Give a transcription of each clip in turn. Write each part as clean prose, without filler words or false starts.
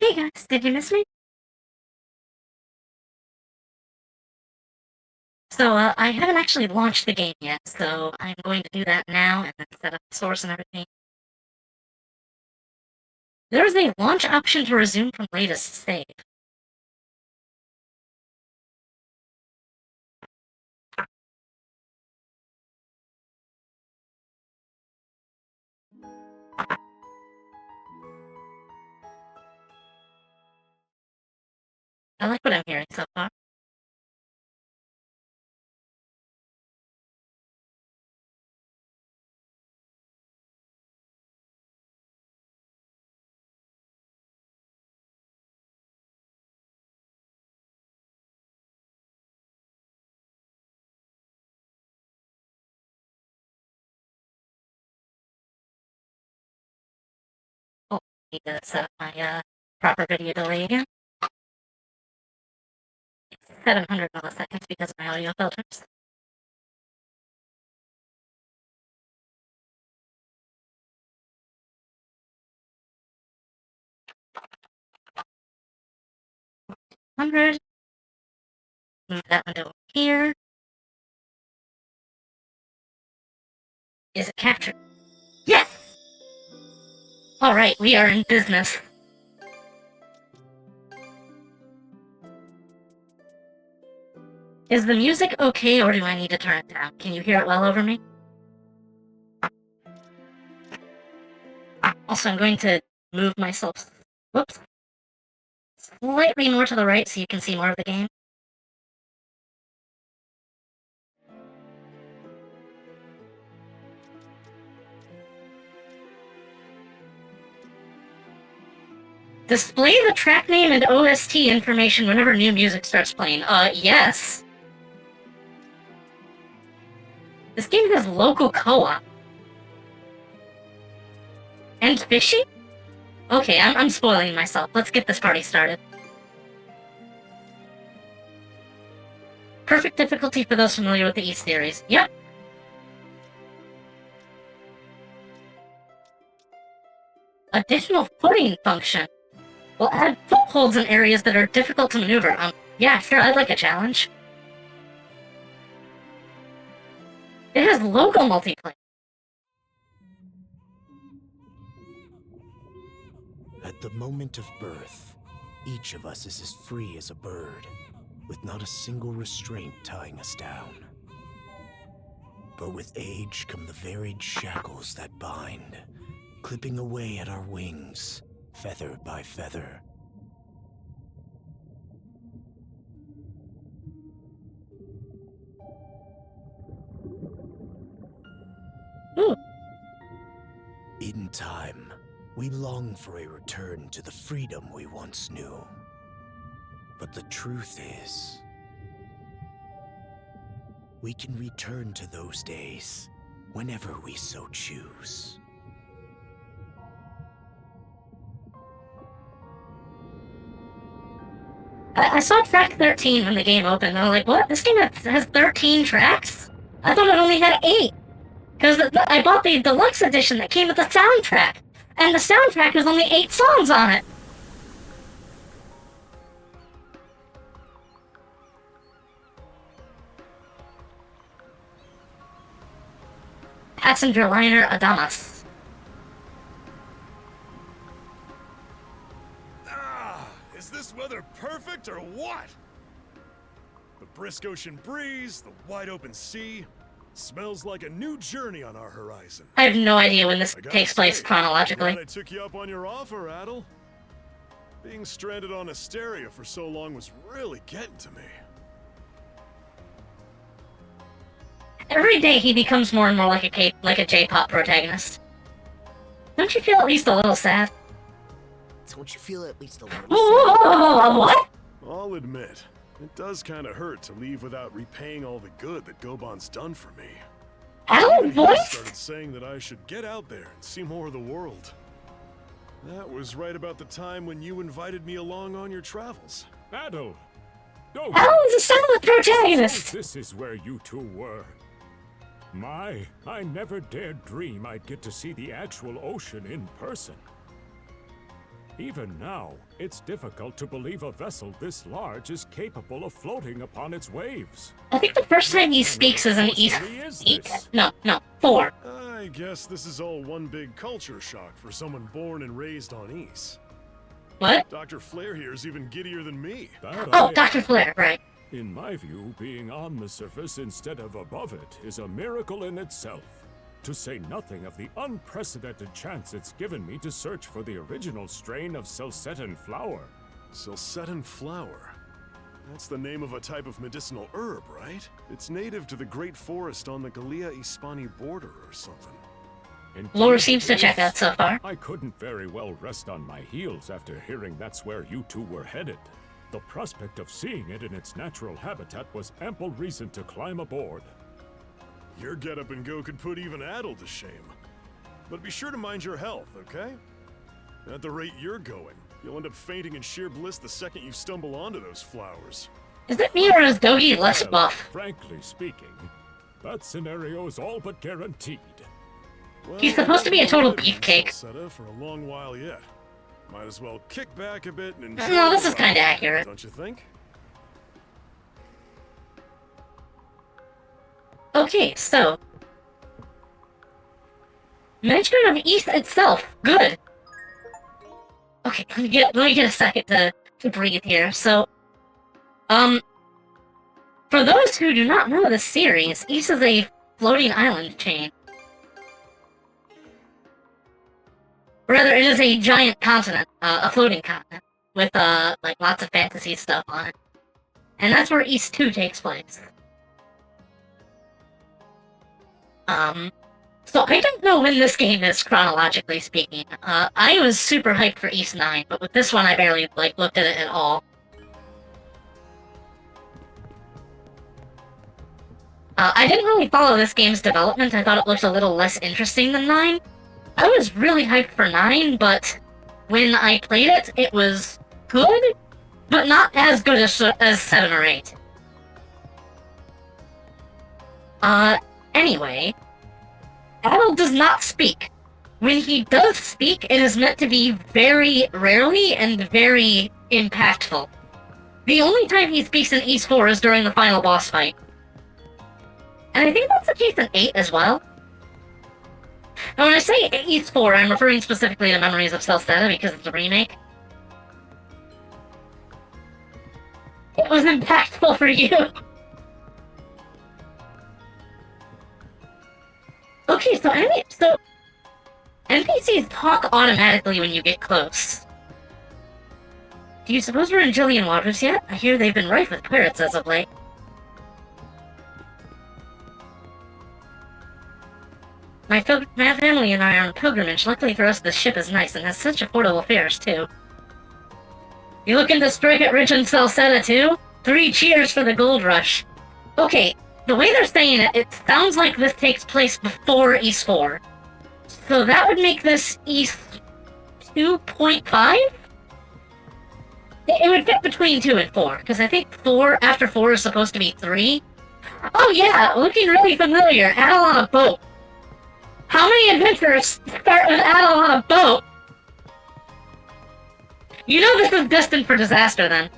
Hey guys, did you miss me? I haven't actually launched the game yet, so I'm going to do that now and then set up the source and everything. There's a launch option to resume from latest save. I like what I'm hearing so far. Oh, I need to set up my proper video delay again. It's 700 milliseconds because of my audio filters. Move that window here. Is it captured? Yes! Alright, we are in business. Is the music okay, or do I need to turn it down? Can you hear it well over me? Also, I'm going to move myself, whoops, slightly more to the right so you can see more of the game. Display the track name and OST information whenever new music starts playing. Yes. This game has local co-op. And fishy? Okay, I'm spoiling myself. Let's get this party started. Perfect difficulty for those familiar with the E series. Yep. Additional footing function will add footholds in areas that are difficult to maneuver. Yeah, sure, I'd like a challenge. It has local multiplayer. At the moment of birth, each of us is as free as a bird, with not a single restraint tying us down. But with age come the varied shackles that bind, clipping away at our wings, feather by feather. Ooh. In time, we long for a return to the freedom we once knew. But the truth is, we can return to those days whenever we so choose. I saw track 13 when the game opened, and I was like, what? This game has 13 tracks? I thought it only had 8. Because I bought the deluxe edition that came with the soundtrack, and the soundtrack has only 8 songs on it. Passenger liner Adamas. Is this weather perfect or what? The brisk ocean breeze, the wide open sea, smells like a new journey on our horizon. I have no idea when this takes place chronologically. I'm glad I took you up on your offer, Adel. Being stranded on Asteria for so long was really getting to me. Every day he becomes more and more like a J-pop protagonist. Don't you feel at least a little sad? Don't you feel at least a little What? I'll admit, it does kind of hurt to leave without repaying all the good that Goban's done for me. Adel He voice? started saying that I should get out there and see more of the world. That was right about the time when you invited me along on your travels. Adel! No! Adel is a solid protagonist! This is where you two were. I never dared dream I'd get to see the actual ocean in person. Even now, it's difficult to believe a vessel this large is capable of floating upon its waves. I think the first time he speaks is in East... No, 4. I guess this is all one big culture shock for someone born and raised on Ys. What? Dr. Flare here is even giddier than me. Oh, Dr. Flare, right. In my view, being on the surface instead of above it is a miracle in itself. To say nothing of the unprecedented chance it's given me to search for the original strain of Selcetan flower. Selcetan flower? That's the name of a type of medicinal herb, right? It's native to the Great Forest on the Gallia-Hispani border or something. Indeed, Lore seems to check out so far. I couldn't very well rest on my heels after hearing that's where you two were headed. The prospect of seeing it in its natural habitat was ample reason to climb aboard. Your get-up and go could put even Adel to shame. But be sure to mind your health, okay? At the rate you're going, you'll end up fainting in sheer bliss the second you stumble onto those flowers. Is it me or is Dogi less Well, buff? frankly speaking, that scenario is all but guaranteed. Well, He's supposed to be a total I've been in beefcake. Selceta for a long while yet. Might as well kick back a bit and enjoy No, this the is kinda ride, accurate. Don't you think? Okay, so... Mention of East itself. Good. Okay, let me get a second to breathe here. So, for those who do not know this series, East is a floating island chain. Rather, it is a giant continent, a floating continent, with, like, lots of fantasy stuff on it. And that's where East 2 takes place. So I don't know when this game is, chronologically speaking. I was super hyped for East 9, but with this one I barely, like, looked at it at all. I didn't really follow this game's development. I thought it looked a little less interesting than 9. I was really hyped for 9, but when I played it, it was good, but not as good as 7 or 8. Anyway, Adel does not speak. When he does speak, it is meant to be very rarely and very impactful. The only time he speaks in East 4 is during the final boss fight. And I think that's the case in 8 as well. And when I say East 4, I'm referring specifically to Memories of Selceta because it's a remake. It was impactful for you! Okay, so NPCs talk automatically when you get close. Do you suppose we're in Jillian waters yet? I hear they've been rife with pirates as of late. My family and I are on pilgrimage. Luckily for us, this ship is nice and has such affordable fares, too. You looking to strike it rich in Selceta, too? 3 cheers for the gold rush. Okay, the way they're saying it, it sounds like this takes place before East 4. So that would make this East 2.5? It would fit between 2 and 4, because I think after 4 is supposed to be 3. Oh yeah, looking really familiar. Adel on a boat. How many adventures start with Adel on a boat? You know this is destined for disaster, then.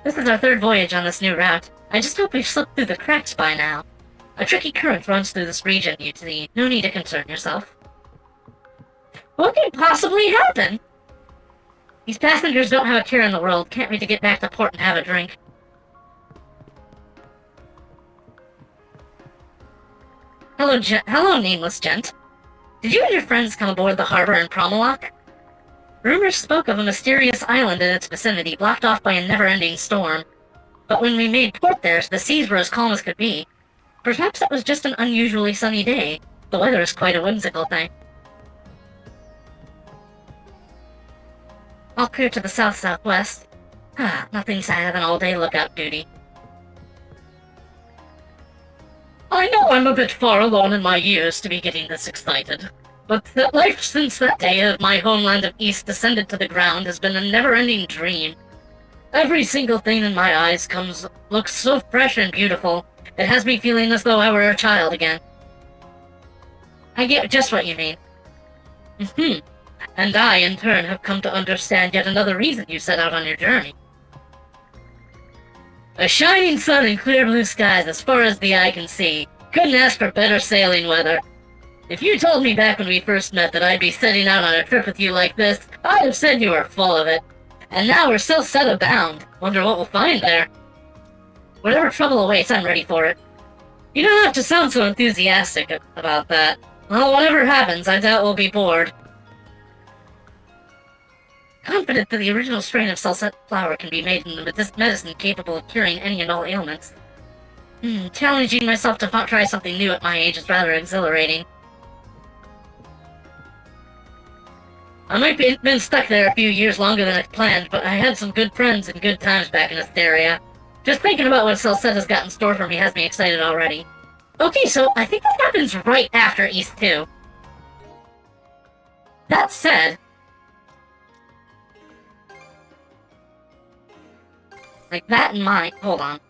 This is our 3rd voyage on this new route. I just hope we've slipped through the cracks by now. A tricky current runs through this region, you see. No need to concern yourself. What could possibly happen? These passengers don't have a care in the world. Can't wait to get back to port and have a drink. Hello, nameless gent. Did you and your friends come aboard the harbor in Promolok? Rumors spoke of a mysterious island in its vicinity, blocked off by a never-ending storm. But when we made port there, the seas were as calm as could be. Perhaps it was just an unusually sunny day. The weather is quite a whimsical thing. All clear to the south-southwest. Nothing sadder than all-day lookout duty. I know I'm a bit far along in my years to be getting this excited, but life since that day of my homeland of East descended to the ground has been a never-ending dream. Every single thing in my eyes looks so fresh and beautiful, it has me feeling as though I were a child again. I get just what you mean. And I, in turn, have come to understand yet another reason you set out on your journey. A shining sun and clear blue skies as far as the eye can see. Couldn't ask for better sailing weather. If you told me back when we first met that I'd be setting out on a trip with you like this, I'd have said you were full of it. And now we're so set abound. Wonder what we'll find there. Whatever trouble awaits, I'm ready for it. You don't have to sound so enthusiastic about that. Well, whatever happens, I doubt we'll be bored. Confident that the original strain of salsette flower can be made into medicine capable of curing any and all ailments. Challenging myself to try something new at my age is rather exhilarating. I might be been stuck there a few years longer than I planned, but I had some good friends and good times back in Asteria. Just thinking about what Salsette has got in store for me has me excited already. Okay, so I think that happens right after East 2. That said... like, that in mind... hold on,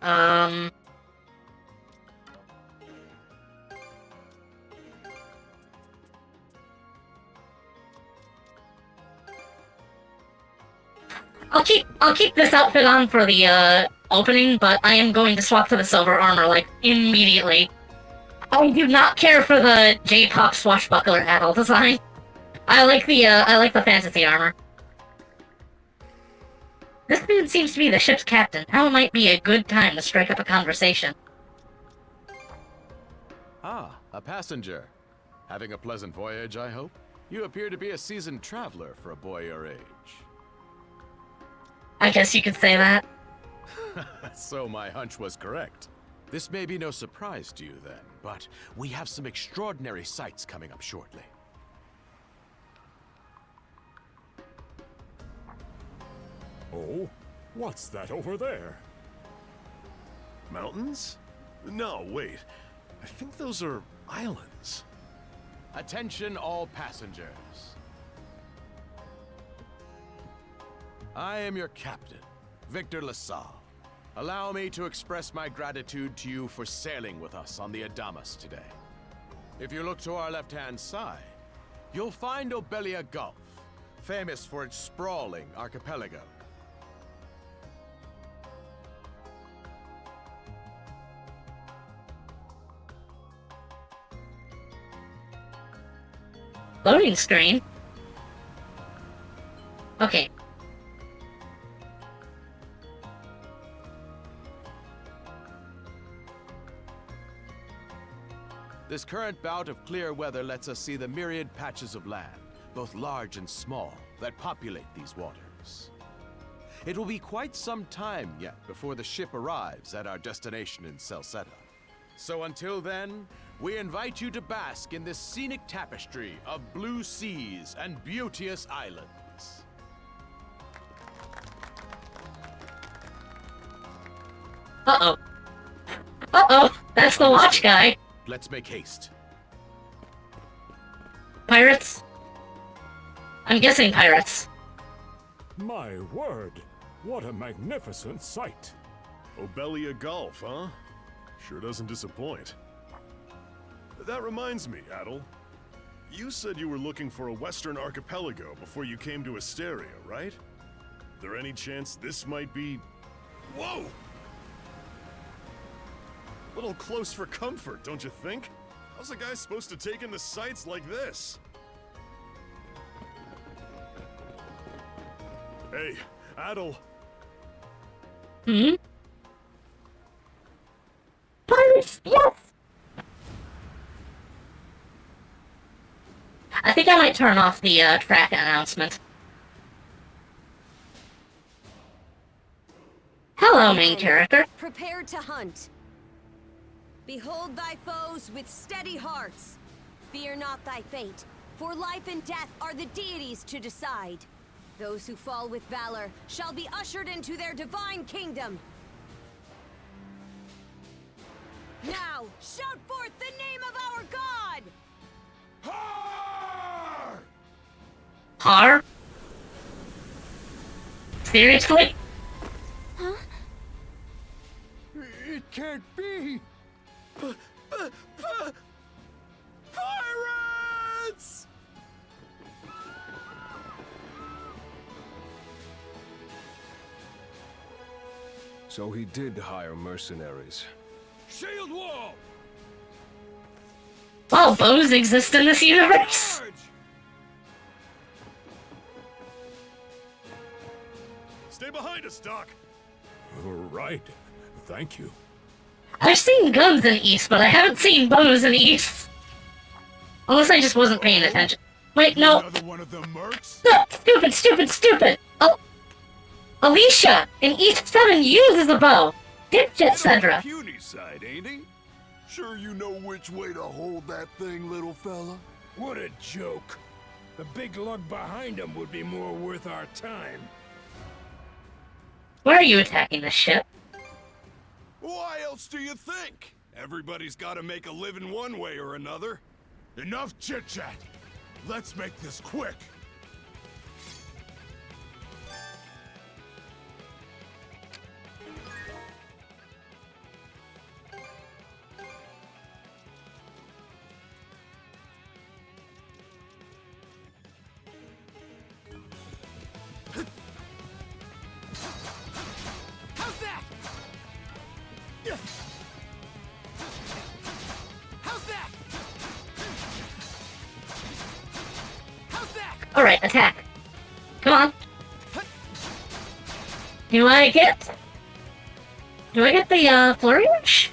I'll keep this outfit on for the, opening, but I am going to swap to the silver armor, like, immediately. I do not care for the J-pop swashbuckler Adel design. I like the fantasy armor. This dude seems to be the ship's captain. Now might be a good time to strike up a conversation. Ah, a passenger. Having a pleasant voyage, I hope? You appear to be a seasoned traveler for a boy your age. I guess you could say that. So my hunch was correct. This may be no surprise to you then, but we have some extraordinary sights coming up shortly. Oh? What's that over there? Mountains? No, wait. I think those are islands. Attention all passengers. I am your captain, Victor LaSalle. Allow me to express my gratitude to you for sailing with us on the Adamas today. If you look to our left-hand side, you'll find Obelia Gulf, famous for its sprawling archipelago. Loading screen? Okay. This current bout of clear weather lets us see the myriad patches of land, both large and small, that populate these waters. It will be quite some time yet before the ship arrives at our destination in Salsetta. So until then, we invite you to bask in this scenic tapestry of blue seas and beauteous islands. Uh-oh. Uh-oh! That's the watch guy! Let's make haste. Pirates? I'm guessing pirates. My word! What a magnificent sight! Obelia Gulf, huh? Sure doesn't disappoint. That reminds me, Adel. You said you were looking for a western archipelago before you came to Asteria, right? There any chance this might be... Whoa! Little close for comfort, don't you think? How's a guy supposed to take in the sights like this? Hey, Adel. Hmm? Pirates! Yes! I think I might turn off the, track announcement. Hello, main character. Prepare to hunt. Behold thy foes with steady hearts. Fear not thy fate, for life and death are the deities to decide. Those who fall with valor shall be ushered into their divine kingdom. Now, shout forth the name of our god! Har! Har? Seriously? Huh? It can't be! Pirates! So he did hire mercenaries. Shield wall! Wow, bows exist in this universe! Charge! Stay behind us, Doc. Right. Thank you. I've seen guns in East, but I haven't seen bows in East. Unless I just wasn't paying attention. Wait, no. Another one of them mercs? No, stupid, stupid, stupid! Oh, Alicia in East 7 uses a bow. Dipshit Sedra. Puny side, ain't he? Sure you know which way to hold that thing, little fella? What a joke. The big lug behind him would be more worth our time. Why are you attacking this ship? Why else do you think? Everybody's gotta make a living one way or another. Enough chit-chat. Let's make this quick. How's that? How's that? How's that? Alright, attack. Come on. Do I get the, flurry rush?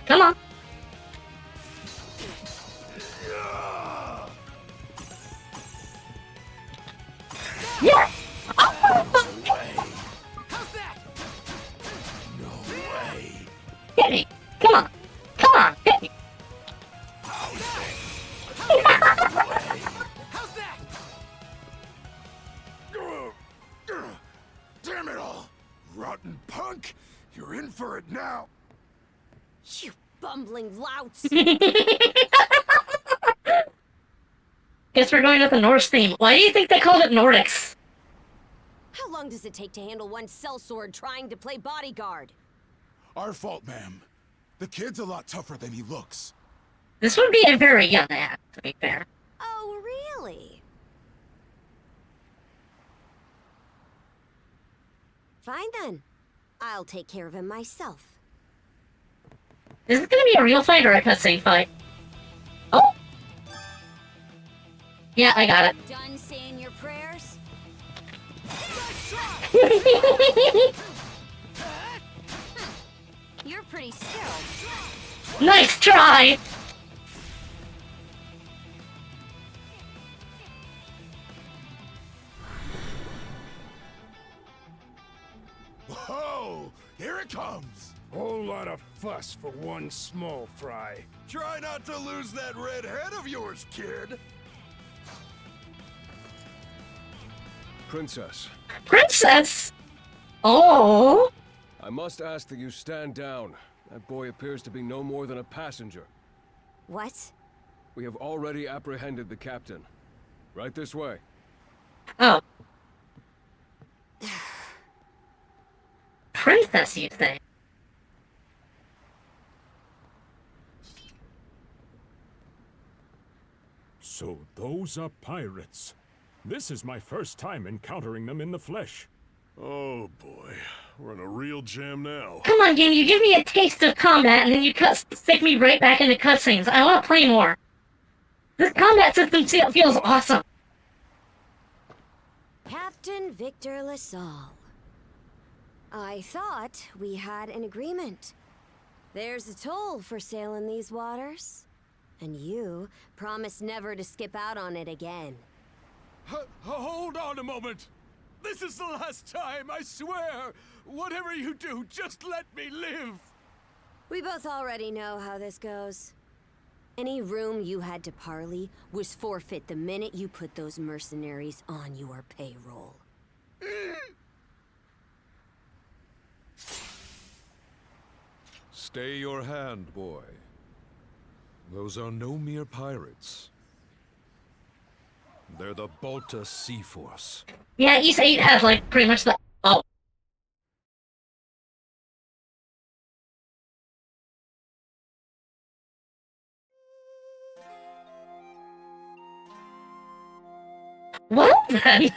Come on. Yeah! How's that? Hit me! Come on! Come on! Hit me! How's that? Damn it all! Rotten punk! You're in for it now! You bumbling louts! Guess we're going with the Norse theme. Why do you think they called it Nordics? How long does it take to handle one sellsword trying to play bodyguard? Our fault, ma'am. The kid's a lot tougher than he looks. This would be a very young act, to be fair. Oh, really? Fine then. I'll take care of him myself. Is this gonna be a real fight or a cutscene fight? Oh! Yeah, I got it. Done saying your prayers? You're pretty skilled. Nice try! Whoa! Here it comes! Whole lot of fuss for one small fry. Try not to lose that red head of yours, kid! Princess, Princess! Oh! I must ask that you stand down. That boy appears to be no more than a passenger. What? We have already apprehended the captain. Right this way. Oh. Princess, you say? So those are pirates. This is my first time encountering them in the flesh. Oh boy, we're in a real jam now. Come on, game, you give me a taste of combat and then you stick me right back into cutscenes. I want to play more. This combat system feels awesome. Captain Victor LaSalle. I thought we had an agreement. There's a toll for sailing these waters. And you promised never to skip out on it again. Hold on a moment. This is the last time, I swear. Whatever you do, just let me live. We both already know how this goes. Any room you had to parley was forfeit the minute you put those mercenaries on your payroll. Stay your hand, boy. Those are no mere pirates. They're the Balta Sea Force. Yeah, East 8 has, like, pretty much the... Oh. Well, then.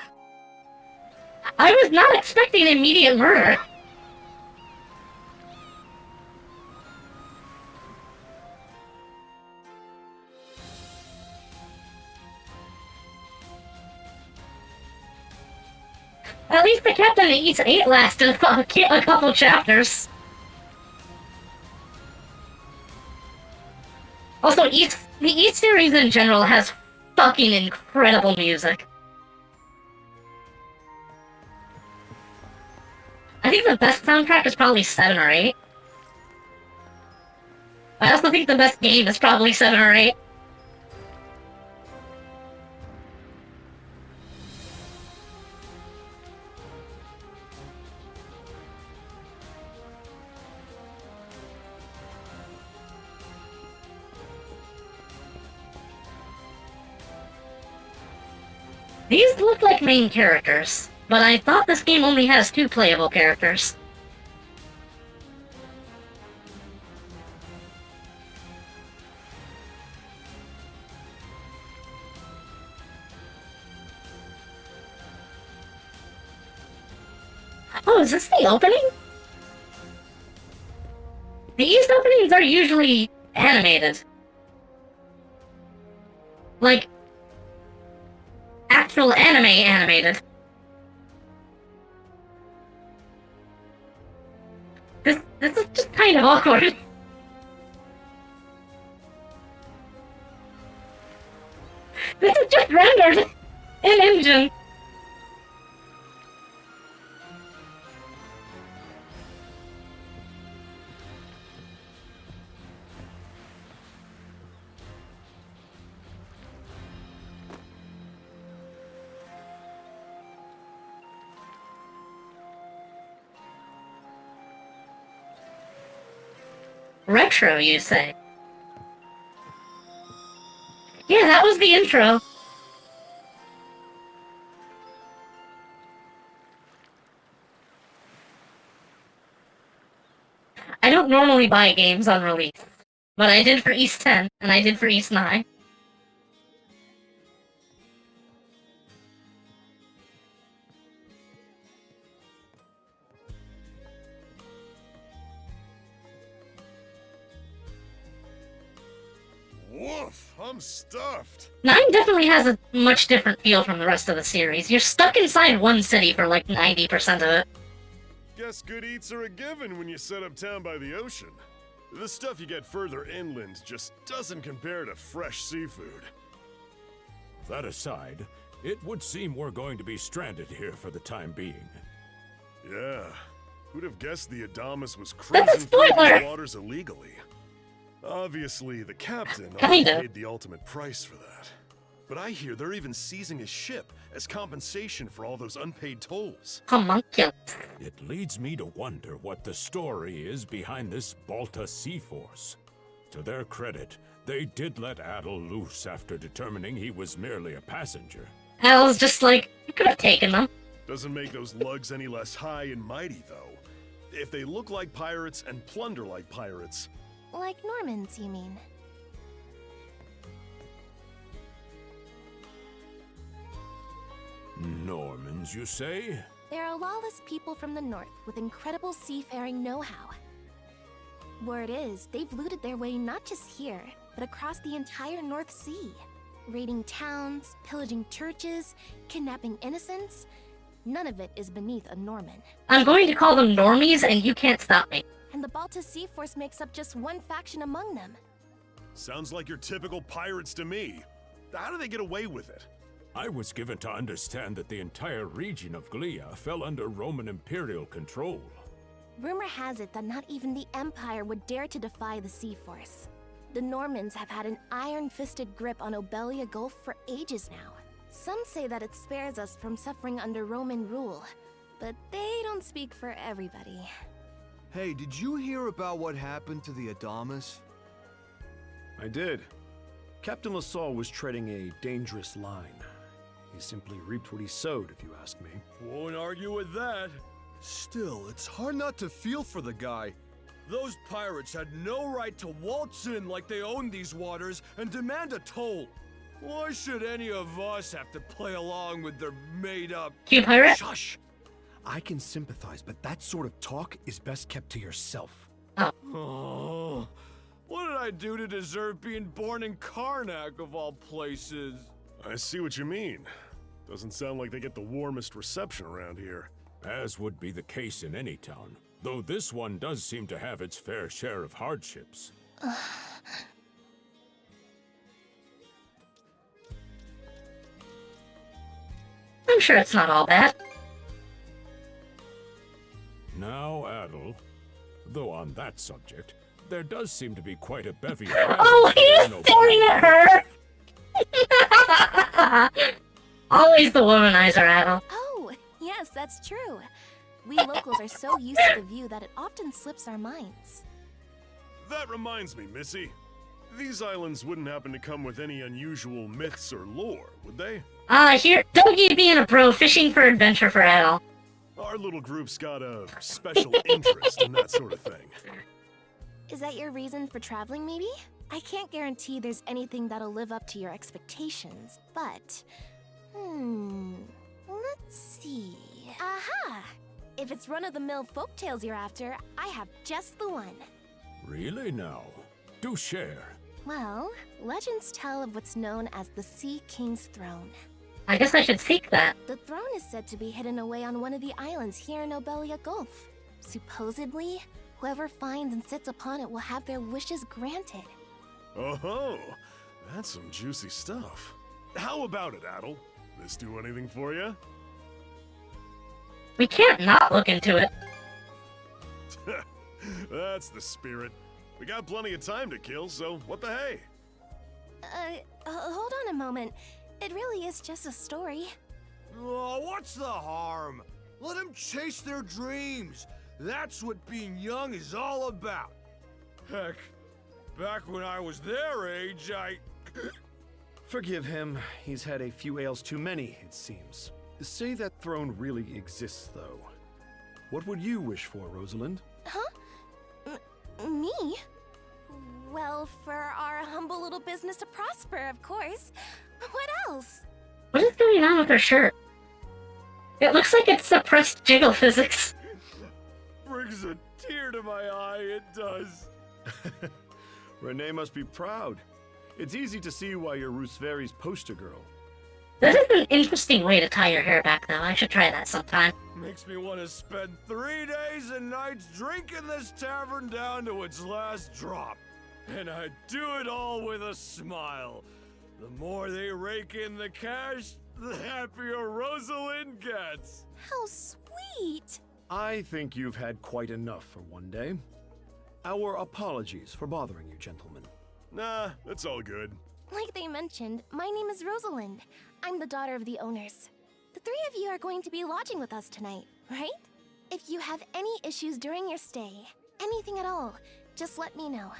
I was not expecting immediate murder. At least the Captain Eats 8 lasted a couple chapters. Also, the Eat series in general has fucking incredible music. I think the best soundtrack is probably 7 or 8. I also think the best game is probably 7 or 8. These look like main characters, but I thought this game only has 2 playable characters. Oh, is this the opening? These openings are usually animated. Like, actual anime animated. This is just kind of awkward. This is just rendered in engine. Retro, you say? Yeah, that was the intro. I don't normally buy games on release, but I did for East 10, and I did for East 9. Woof, I'm stuffed. 9 definitely has a much different feel from the rest of the series. You're stuck inside one city for like 90% of it. Guess good eats are a given when you set up town by the ocean. The stuff you get further inland just doesn't compare to fresh seafood. That aside, it would seem we're going to be stranded here for the time being. Yeah, who'd have guessed the Adamus was That's a cruising through spoiler! these waters illegally? Obviously, the captain Kinda. paid the ultimate price for that. But I hear they're even seizing his ship as compensation for all those unpaid tolls. Homunculus. It leads me to wonder what the story is behind this Balta Sea Force. To their credit, they did let Adel loose after determining he was merely a passenger. I was just like, you could have taken them. Doesn't make those lugs any less high and mighty, though. If they look like pirates and plunder like pirates... Like Normans, you mean? Normans, you say? They're a lawless people from the north with incredible seafaring know-how. Word is, they've looted their way not just here, but across the entire North Sea. Raiding towns, pillaging churches, kidnapping innocents. None of it is beneath a Norman. I'm going to call them normies, and you can't stop me. And the Balta Sea Force makes up just one faction among them. Sounds like your typical pirates to me. How do they get away with it? I was given to understand that the entire region of Glia fell under Roman Imperial control. Rumor has it that not even the Empire would dare to defy the Sea Force. The Normans have had an iron-fisted grip on Obelia Gulf for ages now. Some say that it spares us from suffering under Roman rule, but they don't speak for everybody. Hey, did you hear about what happened to the Adamus? I did. Captain LaSalle was treading a dangerous line. He simply reaped what he sowed, if you ask me. Won't argue with that. Still, it's hard not to feel for the guy. Those pirates had no right to waltz in like they owned these waters and demand a toll. Why should any of us have to play along with their made-up... You pirate? Shush! I can sympathize, but that sort of talk is best kept to yourself. Oh, what did I do to deserve being born in Karnak, of all places? I see what you mean. Doesn't sound like they get the warmest reception around here. As would be the case in any town, though this one does seem to have its fair share of hardships. I'm sure it's not all bad. Now, Adel, though on that subject, there does seem to be quite a bevy of... Oh, he's staring at her! Always the womanizer, Adel. Oh, yes, that's true. We locals are so used to the view that it often slips our minds. That reminds me, Missy. These islands wouldn't happen to come with any unusual myths or lore, would they? Here, Dogi being a bro fishing for adventure for Adel. Our little group's got a special interest in that sort of thing. Is that your reason for traveling, maybe? I can't guarantee there's anything that'll live up to your expectations, but... let's see... Aha! If it's run-of-the-mill folktales you're after, I have just the one. Really now? Do share. Well, legends tell of what's known as the Sea King's Throne. I guess I should seek that. The throne is said to be hidden away on one of the islands here in Obelia Gulf. Supposedly, whoever finds and sits upon it will have their wishes granted. Oh, that's some juicy stuff. How about it, Adel? This do anything for you? We can't not look into it. That's the spirit. We got plenty of time to kill, so what the hey? Hold on a moment. It really is just a story. Oh, what's the harm? Let them chase their dreams. That's what being young is all about. Heck, back when I was their age, Forgive him. He's had a few ales too many, it seems. Say that throne really exists, though. What would you wish for, Rosalind? Huh? Me? Well, for our humble little business to prosper, of course. What else? What is going on with her shirt? It looks like it's suppressed jiggle physics. Brings a tear to my eye, it does. Renee must be proud. It's easy to see why you're Rooseveri's poster girl. This is an interesting way to tie your hair back, though. I should try that sometime. Makes me want to spend 3 days and nights drinking this tavern down to its last drop. And I do it all with a smile. The more they rake in the cash, the happier Rosalind gets. How sweet! I think you've had quite enough for one day. Our apologies for bothering you, gentlemen. Nah, it's all good. Like they mentioned, my name is Rosalind. I'm the daughter of the owners. The 3 of you are going to be lodging with us tonight, right? If you have any issues during your stay, anything at all, just let me know.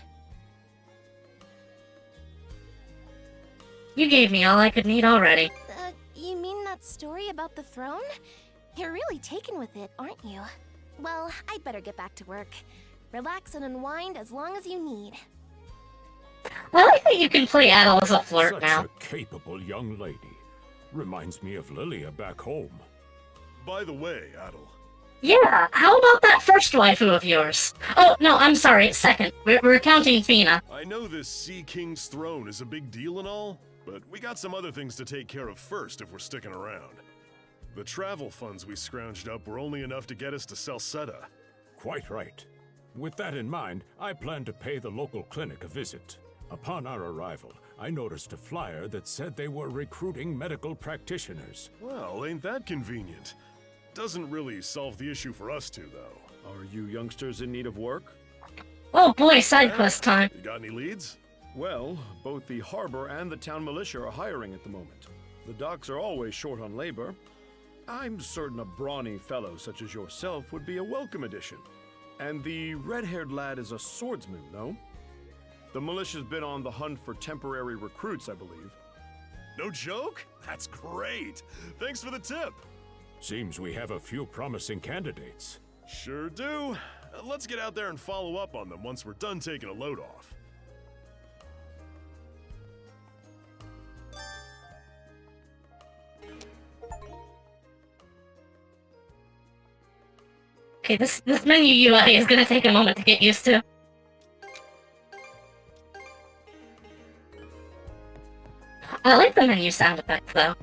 You gave me all I could need already. You mean that story about the throne? You're really taken with it, aren't you? Well, I'd better get back to work. Relax and unwind as long as you need. I like that you can play Adel as a flirt Such now. a capable young lady. Reminds me of Lilia back home. By the way, Adel. Yeah, how about that first waifu of yours? Oh, no, I'm sorry, second. We're counting Fina. I know this Sea King's throne is a big deal and all, but we got some other things to take care of first if we're sticking around. The travel funds we scrounged up were only enough to get us to Sedra. Quite right. With that in mind, I plan to pay the local clinic a visit. Upon our arrival, I noticed a flyer that said they were recruiting medical practitioners. Well, ain't that convenient? Doesn't really solve the issue for us two, though. Are you youngsters in need of work? Oh boy, side quest time. You got any leads? Well, both the harbor and the town militia are hiring at the moment. The docks are always short on labor. I'm certain a brawny fellow such as yourself would be a welcome addition. And the red-haired lad is a swordsman, no? The militia's been on the hunt for temporary recruits, I believe. No joke? That's great! Thanks for the tip! Seems we have a few promising candidates. Sure do. Let's get out there and follow up on them once we're done taking a load off. Okay, this menu UI is gonna take a moment to get used to. I like the menu sound effects, though.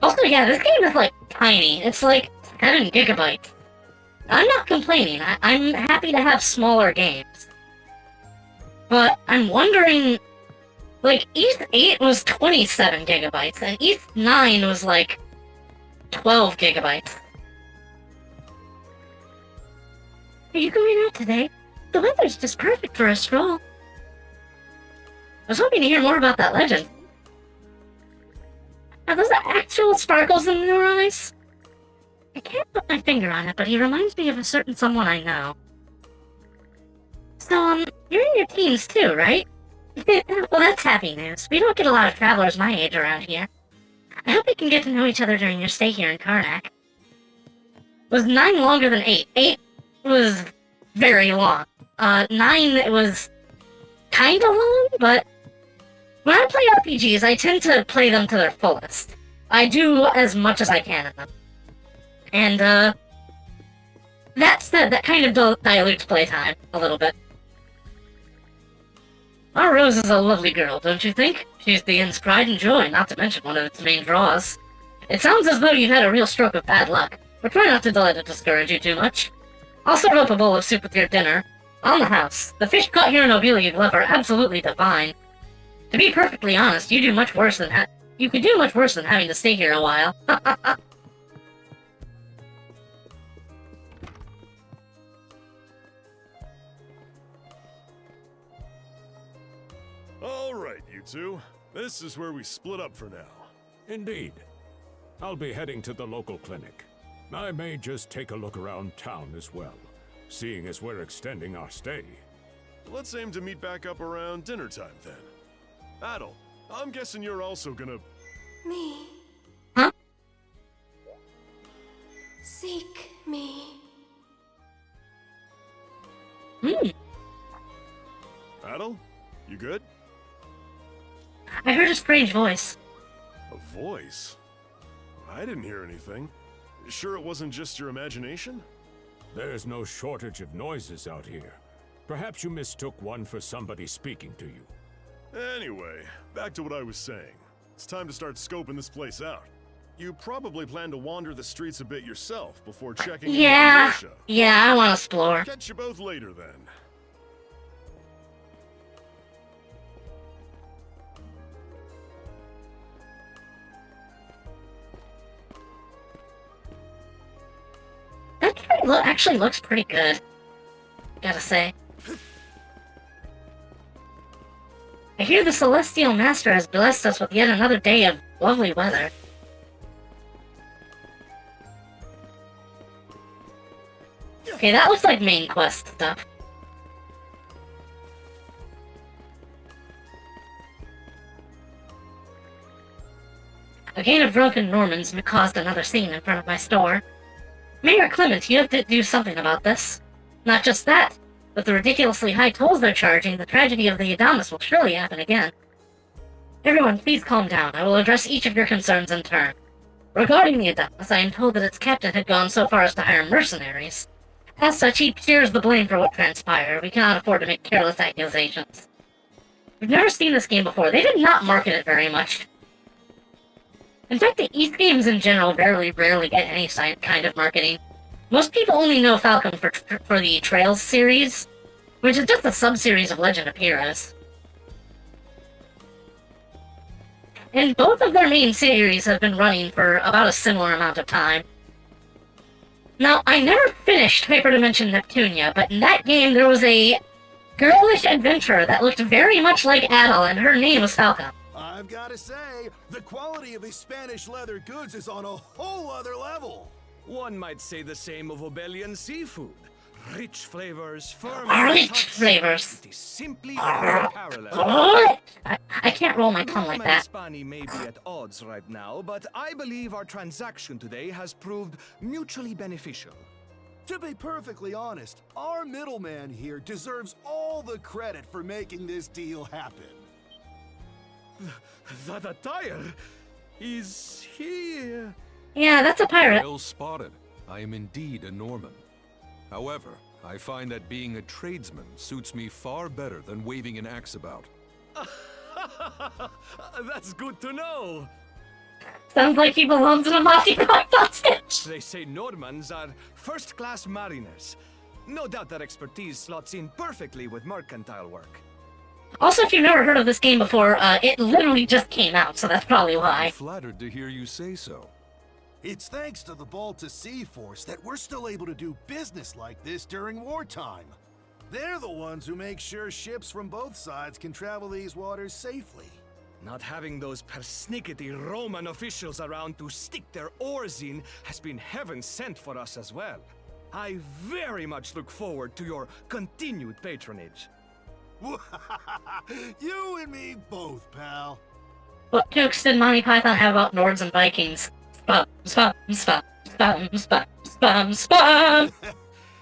Also, yeah, this game is, like, tiny. It's, like, 7 gigabytes. I'm not complaining. I'm happy to have smaller games. But I'm wondering... Like, East 8 was 27 gigabytes, and East 9 was, like, 12 gigabytes. Are you going out today? The weather's just perfect for a stroll. I was hoping to hear more about that legend. Are those actual sparkles in your eyes? I can't put my finger on it, but he reminds me of a certain someone I know. So, you're in your teens too, right? Well, that's happy news. We don't get a lot of travelers my age around here. I hope we can get to know each other during your stay here in Karnak. Was 9 longer than 8? 8 was very long. 9 was kinda long, but when I play RPGs, I tend to play them to their fullest. I do as much as I can in them. And, that said, that kind of dilutes playtime a little bit. Our Rose is a lovely girl, don't you think? She's the inn's pride and joy, not to mention one of its main draws. It sounds as though you've had a real stroke of bad luck, but try not to let it discourage you too much. I'll serve up a bowl of soup with your dinner. On the house. The fish caught here in Obelia Glove are absolutely divine. To be perfectly honest, you could do much worse than having to stay here a while. Alright, you two. This is where we split up for now. Indeed. I'll be heading to the local clinic. I may just take a look around town as well, seeing as we're extending our stay. Let's aim to meet back up around dinner time then. Adel, I'm guessing you're also gonna... Me. Huh? Seek me. Adel? You good? I heard a strange voice. A voice? I didn't hear anything. Sure it wasn't just your imagination? There's no shortage of noises out here. Perhaps you mistook one for somebody speaking to you. Anyway, back to what I was saying. It's time to start scoping this place out. You probably plan to wander the streets a bit yourself before checking in with the militia. Yeah, I want to explore. Catch you both later then. That tree actually looks pretty good, gotta say. I hear the Celestial Master has blessed us with yet another day of lovely weather. Okay, that looks like main quest stuff. A gang of drunken Normans caused another scene in front of my store. Mayor Clement, you have to do something about this. Not just that. With the ridiculously high tolls they're charging, the tragedy of the Adamus will surely happen again. Everyone, please calm down. I will address each of your concerns in turn. Regarding the Adamus, I am told that its captain had gone so far as to hire mercenaries. As such, he shares the blame for what transpired. We cannot afford to make careless accusations. We've never seen this game before. They did not market it very much. In fact, the East games in general rarely get any kind of marketing. Most people only know Falcon for the Trails series, which is just a sub-series of Legend of Heroes. And both of their main series have been running for about a similar amount of time. Now, I never finished Hyperdimension Neptunia, but in that game there was a girlish adventurer that looked very much like Adel, and her name was Falcon. I've got to say, the quality of these Spanish leather goods is on a whole other level. One might say the same of Obelian seafood. Rich flavors, firm Rich flavors. It is simply unparalleled. I can't roll my tongue like that. Spani may be at odds right now, but I believe our transaction today has proved mutually beneficial. To be perfectly honest, our middleman here deserves all the credit for making this deal happen. That attire is here. Yeah, that's a pirate. Well spotted. I am indeed a Norman. However, I find that being a tradesman suits me far better than waving an axe about. That's good to know. Sounds like he belongs in a Monty Python sketch. They say Normans are first-class mariners. No doubt their expertise slots in perfectly with mercantile work. Also, if you've never heard of this game before, it literally just came out, so that's probably I'm why. flattered to hear you say so. It's thanks to the Balta Sea Force that we're still able to do business like this during wartime. They're the ones who make sure ships from both sides can travel these waters safely. Not having those persnickety Roman officials around to stick their oars in has been heaven sent for us as well. I very much look forward to your continued patronage. You and me both, pal. What jokes did Monty Python have about Nords and Vikings? Spam, spam, spam, spam, spam, spam, spam!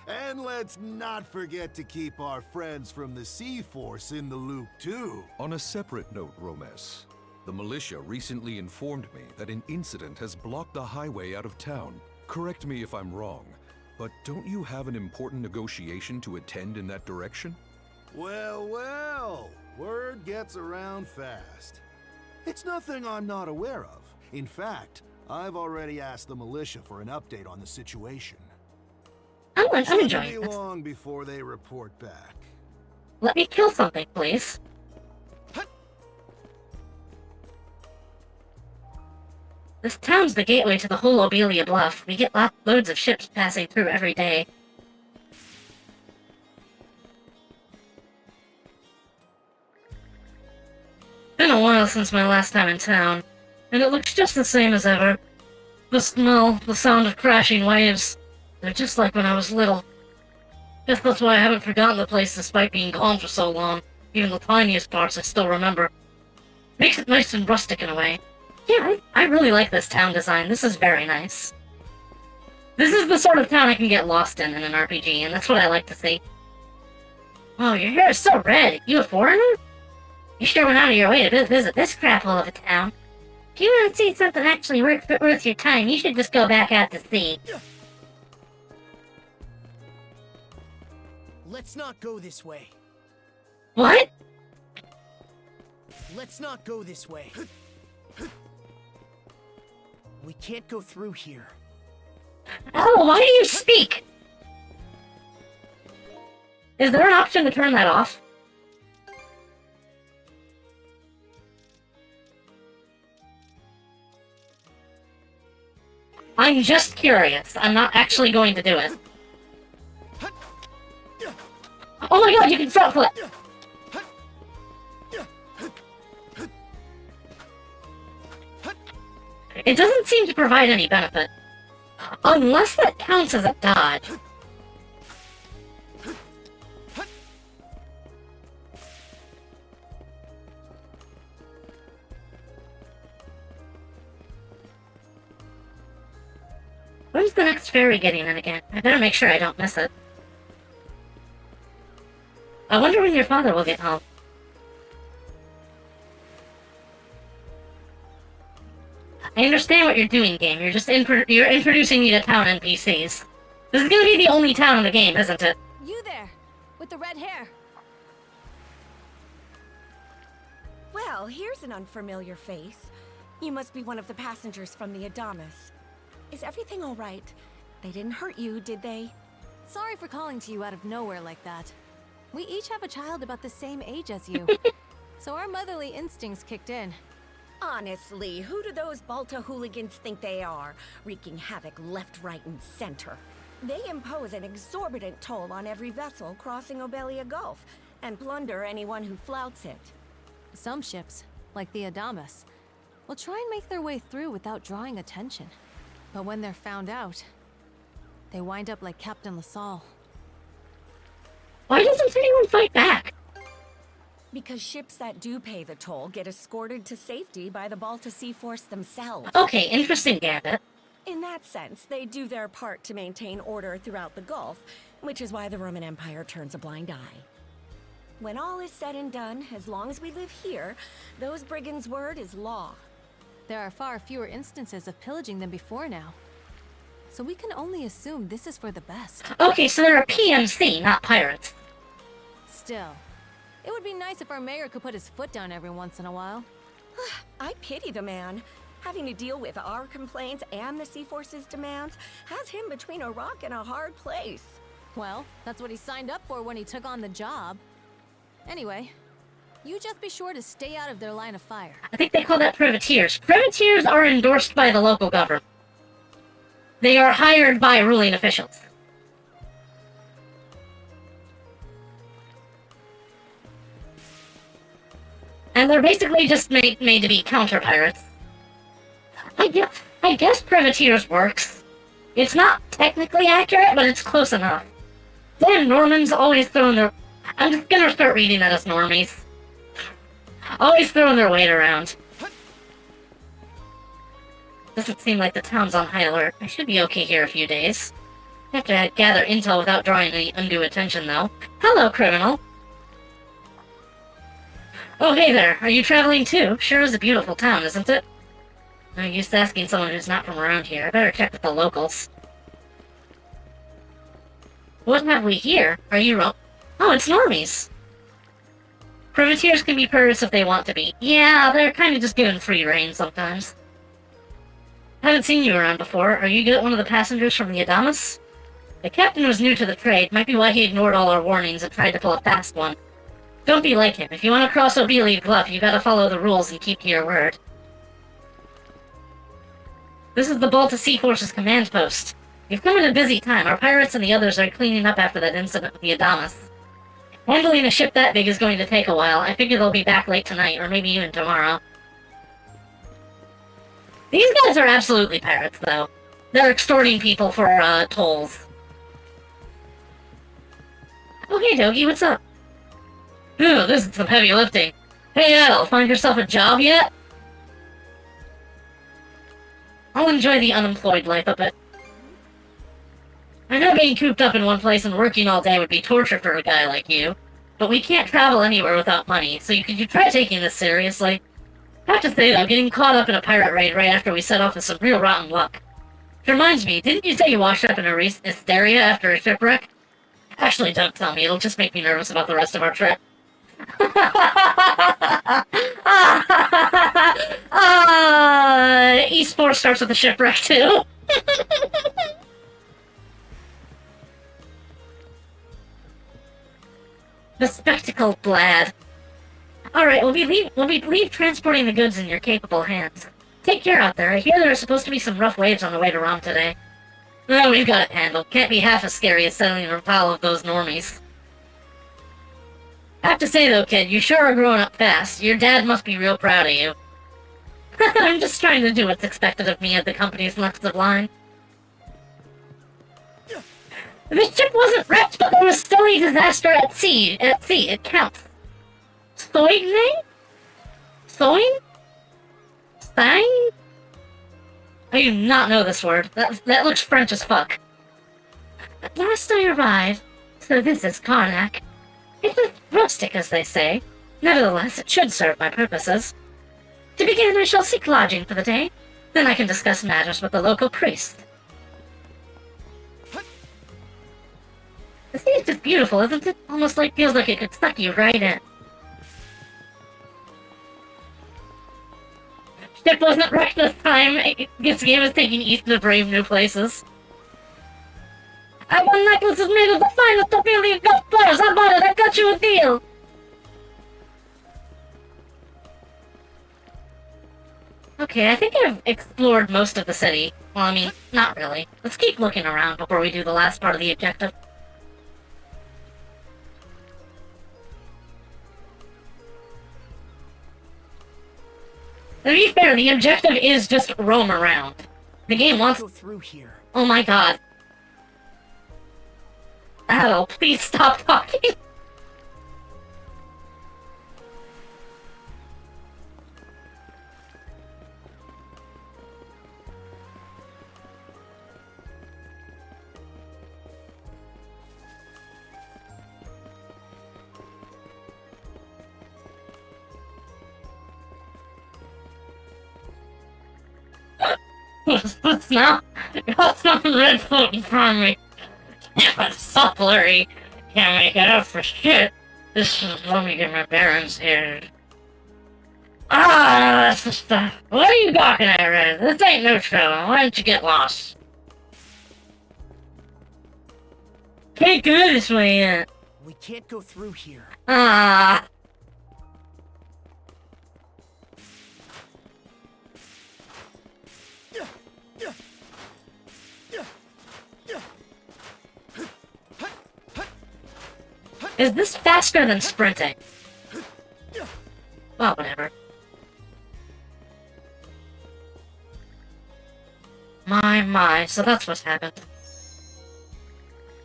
And let's not forget to keep our friends from the Sea Force in the loop, too. On a separate note, Romes, the militia recently informed me that an incident has blocked the highway out of town. Correct me if I'm wrong, but don't you have an important negotiation to attend in that direction? Well, well, word gets around fast. It's nothing I'm not aware of. In fact, I've already asked the militia for an update on the situation. I'm enjoying Shouldn't be this. long before they report back. Let me kill something, please. This town's the gateway to the whole Obelia Bluff. We get loads of ships passing through every day. Been a while since my last time in town, and it looks just the same as ever. The smell, the sound of crashing waves, they're just like when I was little. Guess that's why I haven't forgotten the place despite being gone for so long. Even the tiniest parts I still remember. Makes it nice and rustic in a way. Yeah, I really like this town design. This is very nice. This is the sort of town I can get lost in an RPG, and that's what I like to see. Oh, your hair is so red. You a foreigner? You sure went out of your way to visit this crap hole of a town. If you want to see something actually worth your time, you should just go back out to sea. Let's not go this way. What? Let's not go this way. We can't go through here. Oh, why do you speak? Is there an option to turn that off? I'm just curious. I'm not actually going to do it. Oh my god, you can front flip! It doesn't seem to provide any benefit. Unless that counts as a dodge. When's the next ferry getting in again? I better make sure I don't miss it. I wonder when your father will get home. I understand what you're doing, game. You're just you're introducing me to town NPCs. This is gonna be the only town in the game, isn't it? You there, with the red hair. Well, here's an unfamiliar face. You must be one of the passengers from the Adamas. Is everything all right? They didn't hurt you, did they? Sorry for calling to you out of nowhere like that. We each have a child about the same age as you, so our motherly instincts kicked in. Honestly, who do those Balta hooligans think they are, wreaking havoc left, right, and center? They impose an exorbitant toll on every vessel crossing Obelia Gulf, and plunder anyone who flouts it. Some ships, like the Adamas, will try and make their way through without drawing attention. But when they're found out, they wind up like Captain LaSalle. Why doesn't anyone fight back? Because ships that do pay the toll get escorted to safety by the Balta Sea Force themselves. Okay, interesting, Gambit. In that sense, they do their part to maintain order throughout the Gulf, which is why the Roman Empire turns a blind eye. when all is said and done, as long as we live here, those brigands' word is law. There are far fewer instances of pillaging than before now. So we can only assume this is for the best. Okay, so they're a PMC, not pirates. Still, it would be nice if our mayor could put his foot down every once in a while. I pity the man. Having to deal with our complaints and the Sea Force's demands has him between a rock and a hard place. Well, that's what he signed up for when he took on the job. Anyway, you just be sure to stay out of their line of fire. I think they call that privateers. Privateers are endorsed by the local government. They are hired by ruling officials. And they're basically just made to be counter-pirates. I guess privateers works. It's not technically accurate, but it's close enough. Damn, Normans always throwing their... I'm just gonna start reading that as normies. Always throwing their weight around. Doesn't seem like the town's on high alert. I should be okay here a few days. Have to gather intel without drawing any undue attention, though. Hello, criminal. Oh, hey there. Are you traveling too? Sure is a beautiful town, isn't it? No use asking someone who's not from around here. I better check with the locals. What have we here? Are you Oh, it's normies. Privateers can be pirates if they want to be. Yeah, they're kind of just given free rein sometimes. Haven't seen you around before. Are you one of the passengers from the Adamas? The captain was new to the trade. Might be why he ignored all our warnings and tried to pull a fast one. Don't be like him. If you want to cross Obelia Bluff, you gotta follow the rules and keep to your word. This is the Balta Sea Force's command post. You've come at a busy time. Our pirates and the others are cleaning up after that incident with the Adamas. Handling a ship that big is going to take a while. I figure they'll be back late tonight, or maybe even tomorrow. These guys are absolutely pirates, though. They're extorting people for, tolls. Oh, hey, Dogi, what's up? Ooh, this is some heavy lifting. Hey, Adel, find yourself a job yet? I'll enjoy the unemployed life a bit. I know being cooped up in one place and working all day would be torture for a guy like you, but we can't travel anywhere without money, so could you try taking this seriously? I have to say, though, getting caught up in a pirate raid right after we set off is some real rotten luck. Which reminds me, didn't you say you washed up in a hysteria after a shipwreck? Actually, don't tell me, it'll just make me nervous about the rest of our trip. East 4 starts with a shipwreck, too. The spectacled lad. Alright, we'll leave transporting the goods in your capable hands. Take care out there. I hear there are supposed to be some rough waves on the way to Rom today. No, we've got it handled. Can't be half as scary as sailing afoul of those normies. I have to say though, kid, you sure are growing up fast. Your dad must be real proud of you. I'm just trying to do what's expected of me at the company's next of line. The ship wasn't wrecked, but there was still a disaster at sea. It counts. Soigne? Soin? Stein? I do not know this word. That looks French as fuck. At last I arrive. So this is Karnak. It is rustic, as they say. Nevertheless, it should serve my purposes. To begin, I shall seek lodging for the day. Then I can discuss matters with the local priest. The sea is just beautiful, isn't it? Almost feels like it could suck you right in. Ship wasn't wrecked this time. This game is taking East to brave new places. One necklace is made of the finest Obelia Gulf pearls. I bought it. I got you a deal. Okay, I think I've explored most of the city. Well, I mean, not really. Let's keep looking around before we do the last part of the objective. To be fair, the objective is just roam around. The game wants... Go through here. Oh my god. Adel, please stop talking. What's now? Got something red floating from me. Yeah, it's so blurry. Can't make it out for shit. Let me get my bearings here. Ah, that's the stuff. What are you gawking at, Red? This ain't no show. Why don't you get lost? Can't go this way yet. We can't go through here. Ah. Is this faster than sprinting? Well, whatever. My, so that's what's happened.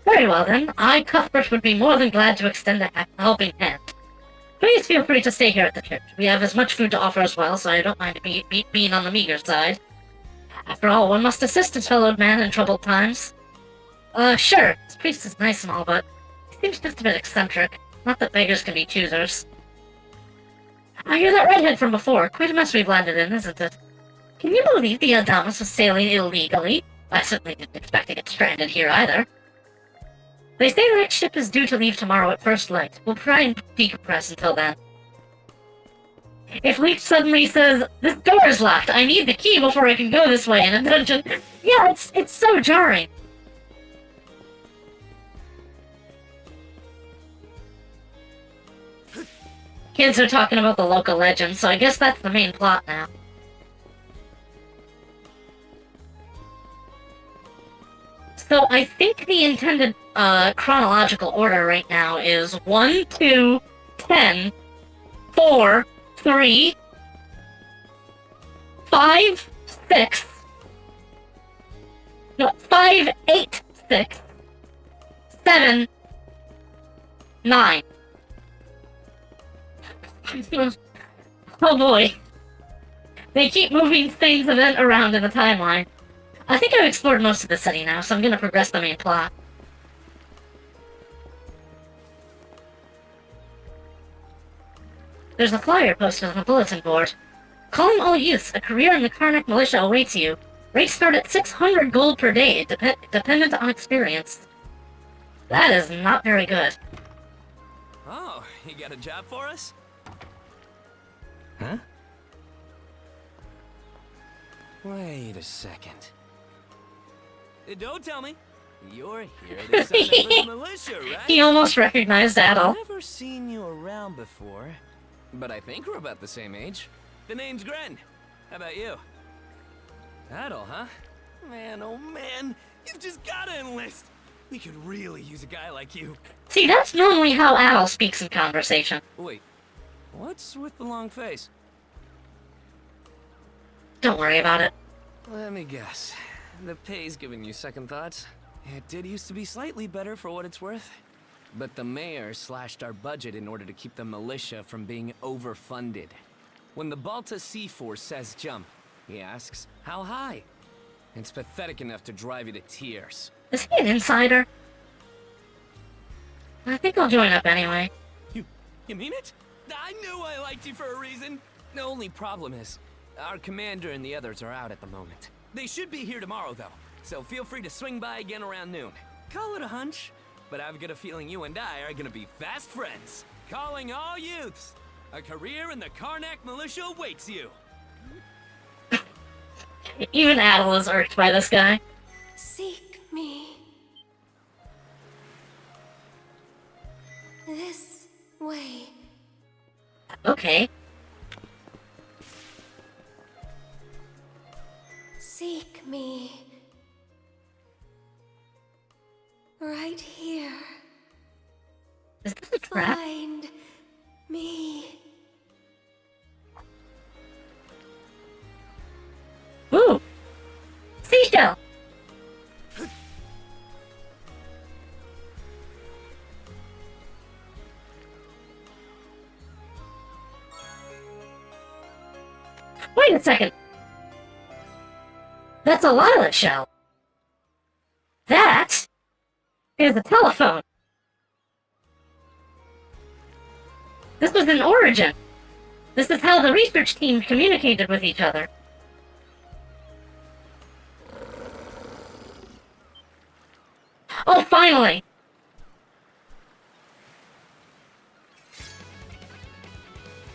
Very well then, I, Cuthbert, would be more than glad to extend a helping hand. Please feel free to stay here at the church. We have as much food to offer as well, so I don't mind being on the meager side. After all, one must assist his fellow man in troubled times. Sure, this priest is nice and all, but he seems just a bit eccentric. Not that beggars can be choosers. You're that redhead from before. Quite a mess we've landed in, isn't it? Can you believe the Adamas was sailing illegally? I certainly didn't expect to get stranded here either. They say the next ship is due to leave tomorrow at first light. We'll try and decompress until then. If Leech suddenly says, "This door is locked, I need the key before I can go this way in a dungeon," yeah, it's so jarring. Kids are talking about the local legend, so I guess that's the main plot now. So I think the intended chronological order right now is 1, 2, 10, 4, 3, 5, 6, no, 5, 8, 6, 7, 9. Oh boy. They keep moving things around in the timeline. I think I've explored most of the city now, so I'm gonna progress the main plot. There's a flyer posted on the bulletin board. Calling all youths, a career in the Karnak militia awaits you. Rates start at 600 gold per day, dependent on experience. That is not very good. Oh, you got a job for us? Huh? Wait a second. Don't tell me. You're here to sign up for the militia, right? He almost recognized Adel. Never seen you around before, but I think we're about the same age. The name's Gren. How about you? Adel, huh? Man, oh man, you've just gotta enlist. We could really use a guy like you. See, that's normally how Adel speaks in conversation. Wait, what's with the long face? Don't worry about it. Let me guess. The pay's giving you second thoughts? It did used to be slightly better for what it's worth. But the mayor slashed our budget in order to keep the militia from being overfunded. When the Balta Sea Force says jump, he asks, how high? It's pathetic enough to drive you to tears. Is he an insider? I think I'll join up anyway. You mean it? I knew I liked you for a reason. The only problem is, our commander and the others are out at the moment. They should be here tomorrow, though, so feel free to swing by again around noon. Call it a hunch, but I've got a feeling you and I are gonna be fast friends. Calling all youths, a career in the Karnak militia awaits you. Even Adel is irked by this guy. Seek me. This way. Okay. Seek me. Right here. Is this a trap? Find me. Ooh! Seashell! Wait a second! That's a lilac shell! That is a telephone! This was an origin! This is how the research team communicated with each other.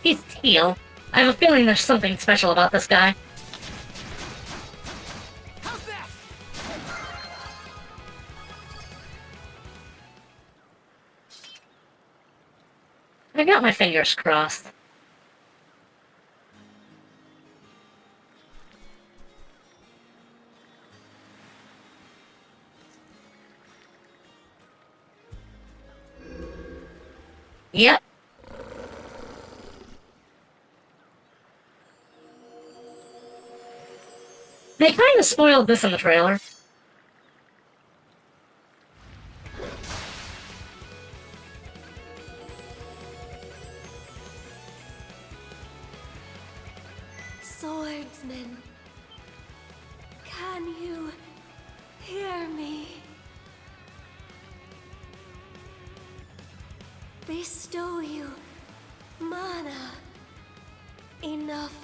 He's teal. I have a feeling there's something special about this guy. I got my fingers crossed. Yep. They kind of spoiled this in the trailer. Swordsman, can you hear me? Bestow you mana, enough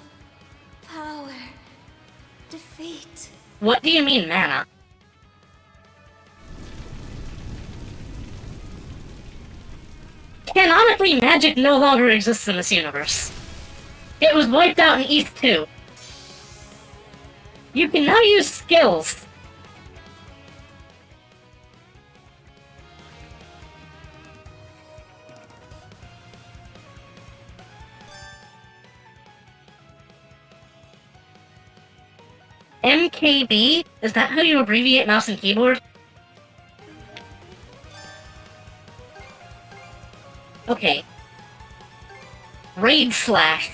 power, defeat. What do you mean, mana? Canonically, magic no longer exists in this universe. It was wiped out in East 2. You can now use skills. MKB? Is that how you abbreviate mouse and keyboard? Okay. Raid Slash.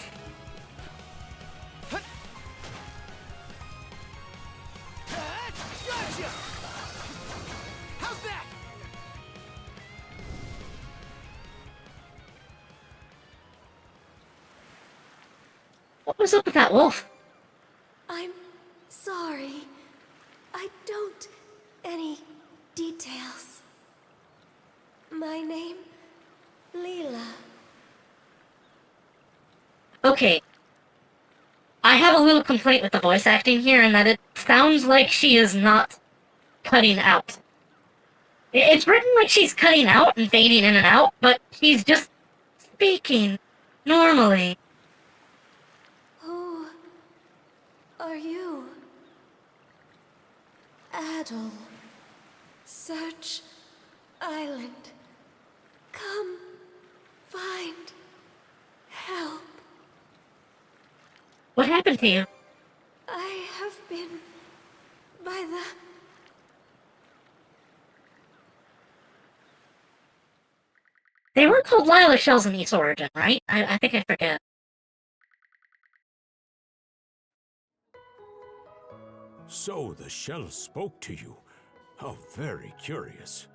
What was up with that wolf? I'm sorry. I don't... any details. My name... Leela. Okay. I have a little complaint with the voice acting here, in that it sounds like she is not cutting out. It's written like she's cutting out and fading in and out, but she's just speaking normally. Who are you? Adel. Search Island. Come find help. What happened to you? I have been by the... They were called Lila shells in East Origin, right? I think I forget. So the shell spoke to you. How very curious.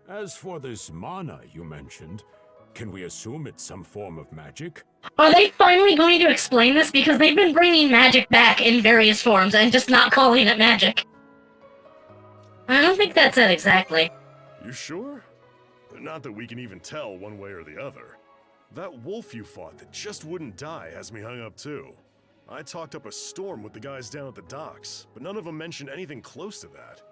As for this mana you mentioned, can we assume it's some form of magic? Are they finally going to explain this? Because they've been bringing magic back in various forms and just not calling it magic. I don't think that's it exactly. You sure? Not that we can even tell one way or the other. That wolf you fought that just wouldn't die has me hung up too. I talked up a storm with the guys down at the docks, but none of them mentioned anything close to that.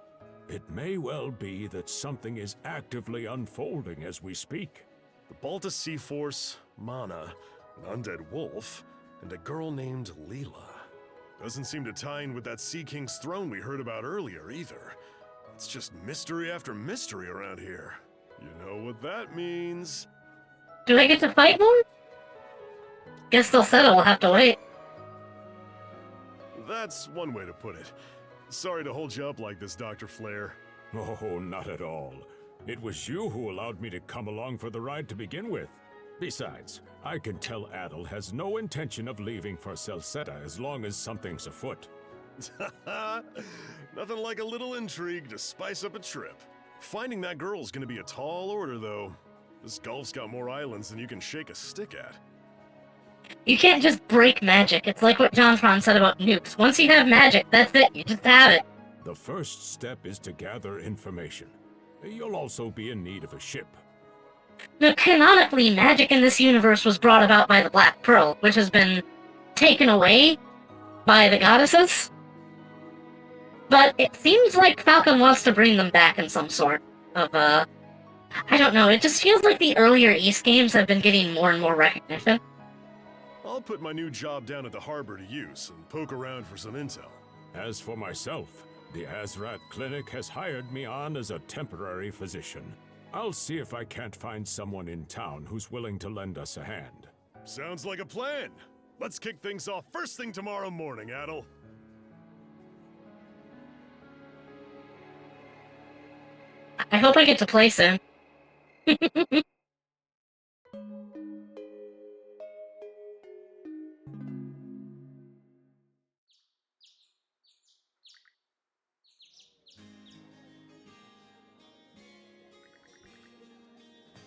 It may well be that something is actively unfolding as we speak. The Balta Sea Force, Mana, an undead wolf, and a girl named Leela. Doesn't seem to tie in with that Sea King's throne we heard about earlier either. It's just mystery after mystery around here. You know what that means. Do I get to fight more? Guess they'll settle, we'll have to wait. That's one way to put it. Sorry to hold you up like this, Dr. Flare. Oh, not at all. It was you who allowed me to come along for the ride to begin with. Besides, I can tell Adel has no intention of leaving for Celceta as long as something's afoot. Nothing like a little intrigue to spice up a trip. Finding that girl's gonna be a tall order, though. This Gulf's got more islands than you can shake a stick at. You can't just break magic. It's like what JonTron said about nukes. Once you have magic, that's it. You just have it. The first step is to gather information. You'll also be in need of a ship. Now, canonically, magic in this universe was brought about by the Black Pearl, which has been taken away by the goddesses. But it seems like Falcon wants to bring them back in some sort of, I don't know, it just feels like the earlier East games have been getting more and more recognition. I'll put my new job down at the harbor to use and poke around for some intel. As for myself, the Azrat Clinic has hired me on as a temporary physician. I'll see if I can't find someone in town who's willing to lend us a hand. Sounds like a plan. Let's kick things off first thing tomorrow morning, Adel. I hope I get to play soon.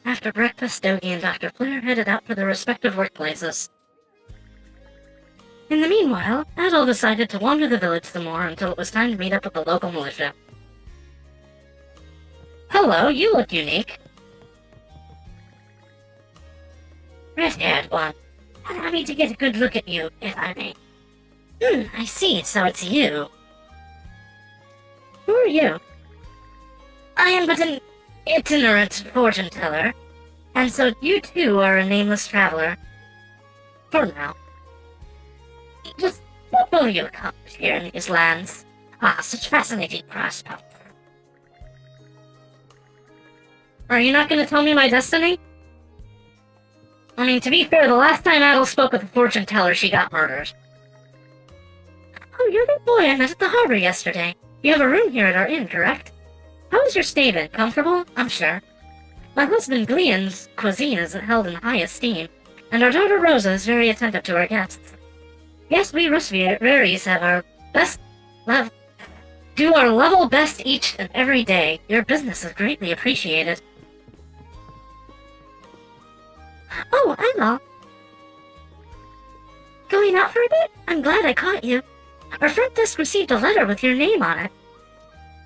After breakfast, Stogie and Dr. Flair headed out for their respective workplaces. In the meanwhile, Adel decided to wander the village some more until it was time to meet up with the local militia. Hello, you look unique. Red-haired one. Allow me to get a good look at you, if I may. I see, so it's you. Who are you? I am but an itinerant fortune-teller, and so you too are a nameless traveler. For now. Just what will you accomplish here in these lands? Ah, such fascinating prospects. Are you not going to tell me my destiny? I mean, to be fair, the last time Adel spoke with a fortune-teller, she got murdered. Oh, you're the boy I met at the harbor yesterday. You have a room here at our inn, correct? How is your stay been? Comfortable? I'm sure. My husband Glian's cuisine is held in high esteem, and our daughter Rosa is very attentive to our guests. Yes, we Rusviaries have our best do our level best each and every day. Your business is greatly appreciated. Oh, Emma. Going out for a bit? I'm glad I caught you. Our front desk received a letter with your name on it.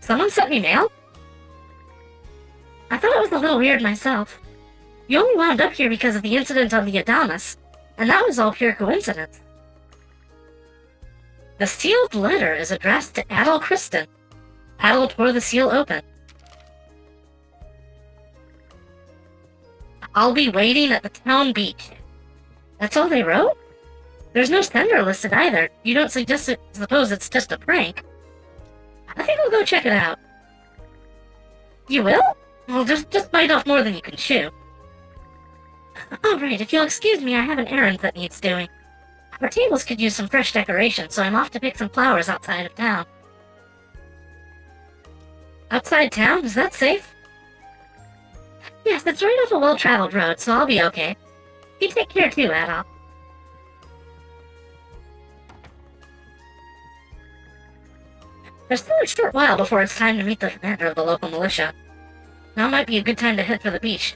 Someone sent me mail? I thought it was a little weird myself. You only wound up here because of the incident on the Adamas, and that was all pure coincidence. The sealed letter is addressed to Adel Kristen. Adel tore the seal open. I'll be waiting at the town beach. That's all they wrote? There's no sender listed either. You don't suppose it's just a prank? I think I'll go check it out. You will? Well, just bite off more than you can chew. Alright, if you'll excuse me, I have an errand that needs doing. Our tables could use some fresh decoration, so I'm off to pick some flowers outside of town. Outside town? Is that safe? Yes, it's right off a well-traveled road, so I'll be okay. You take care too, Adel. There's still a short while before it's time to meet the commander of the local militia. Now might be a good time to head for the beach.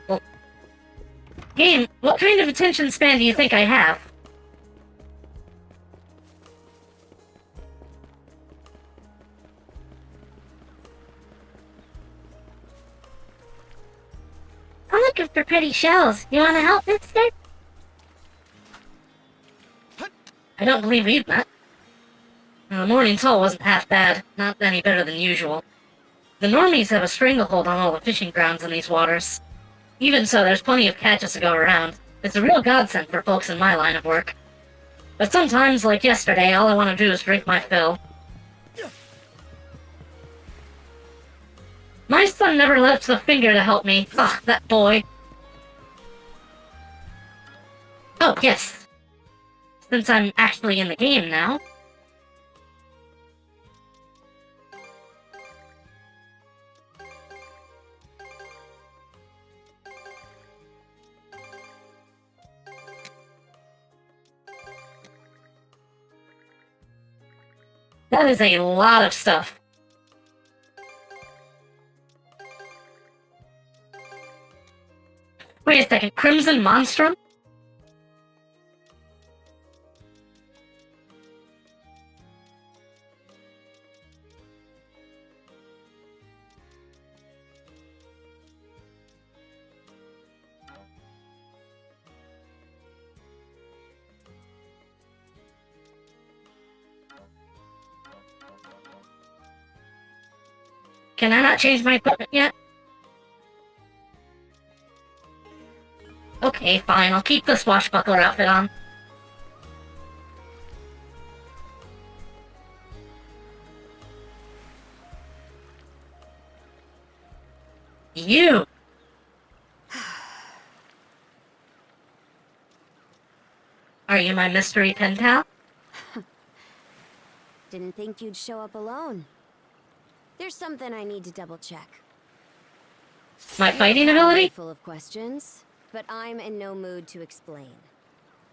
Well, game, what kind of attention span do you think I have? I'm looking for pretty shells. You want to help, mister? I don't believe we've met. The morning's haul wasn't half bad. Not any better than usual. The normies have a stranglehold on all the fishing grounds in these waters. Even so, there's plenty of catches to go around. It's a real godsend for folks in my line of work. But sometimes, like yesterday, all I want to do is drink my fill. My son never lifts a finger to help me. Ugh, that boy. Oh, yes. Since I'm actually in the game now. That is a lot of stuff. Wait a second, Crimson Monstrum? Can I not change my equipment yet? Okay, fine, I'll keep the swashbuckler outfit on. You! Are you my mystery pen pal? Didn't think you'd show up alone. There's something I need to double check. My You're fighting probably ability? full of questions, but I'm in no mood to explain.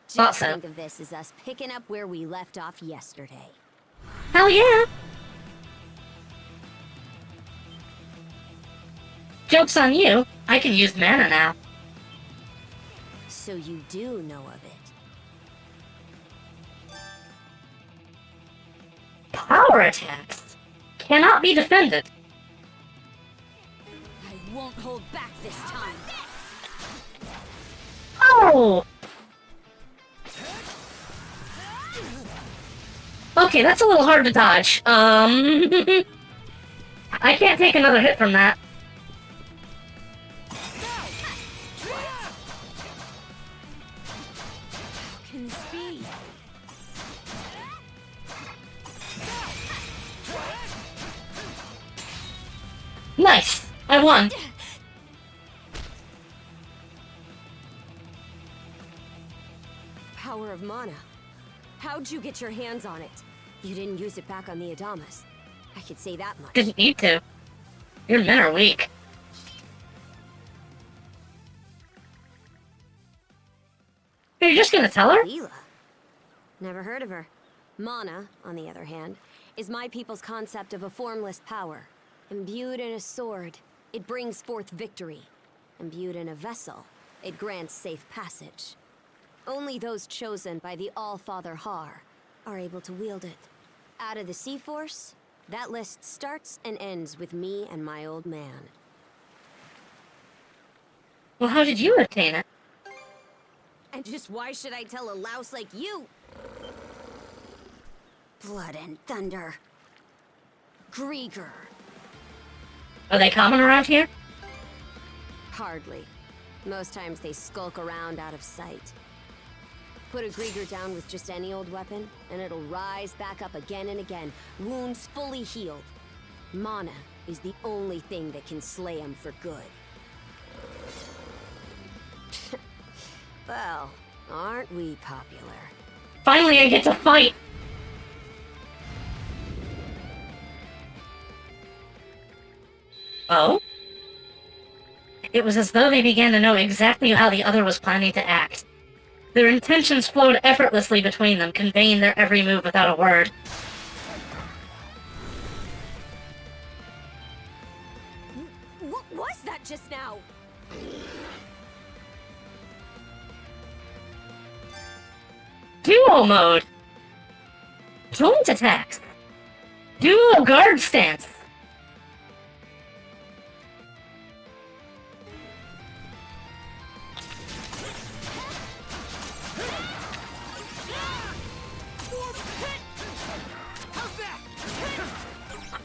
Thought Just so. think of this as us picking up where we left off yesterday. Hell yeah! Joke's on you, I can use mana now. So you do know of it. Power attacks cannot be defended. I won't hold back this time. Oh! Okay, that's a little hard to dodge. I can't take another hit from that. Can this be? Nice! I won! Power of mana. How'd you get your hands on it? You didn't use it back on the Adamas. I could say that much. Didn't need to. Your men are weak. You're just gonna tell her? Leela. Never heard of her. Mana, on the other hand, is my people's concept of a formless power. Imbued in a sword, it brings forth victory. Imbued in a vessel, it grants safe passage. Only those chosen by the All-Father Har are able to wield it. Out of the Sea Force, that list starts and ends with me and my old man. Well, how did you obtain it? And just why should I tell a louse like you? Blood and thunder. Grieger. Are they common around here? Hardly. Most times they skulk around out of sight. Put a Grieger down with just any old weapon, and it'll rise back up again and again, wounds fully healed. Mana is the only thing that can slay him for good. Well, aren't we popular? Finally, I get to fight! Oh? It was as though they began to know exactly how the other was planning to act. Their intentions flowed effortlessly between them, conveying their every move without a word. What was that just now? Duo mode! Joint attacks! Duo guard stance!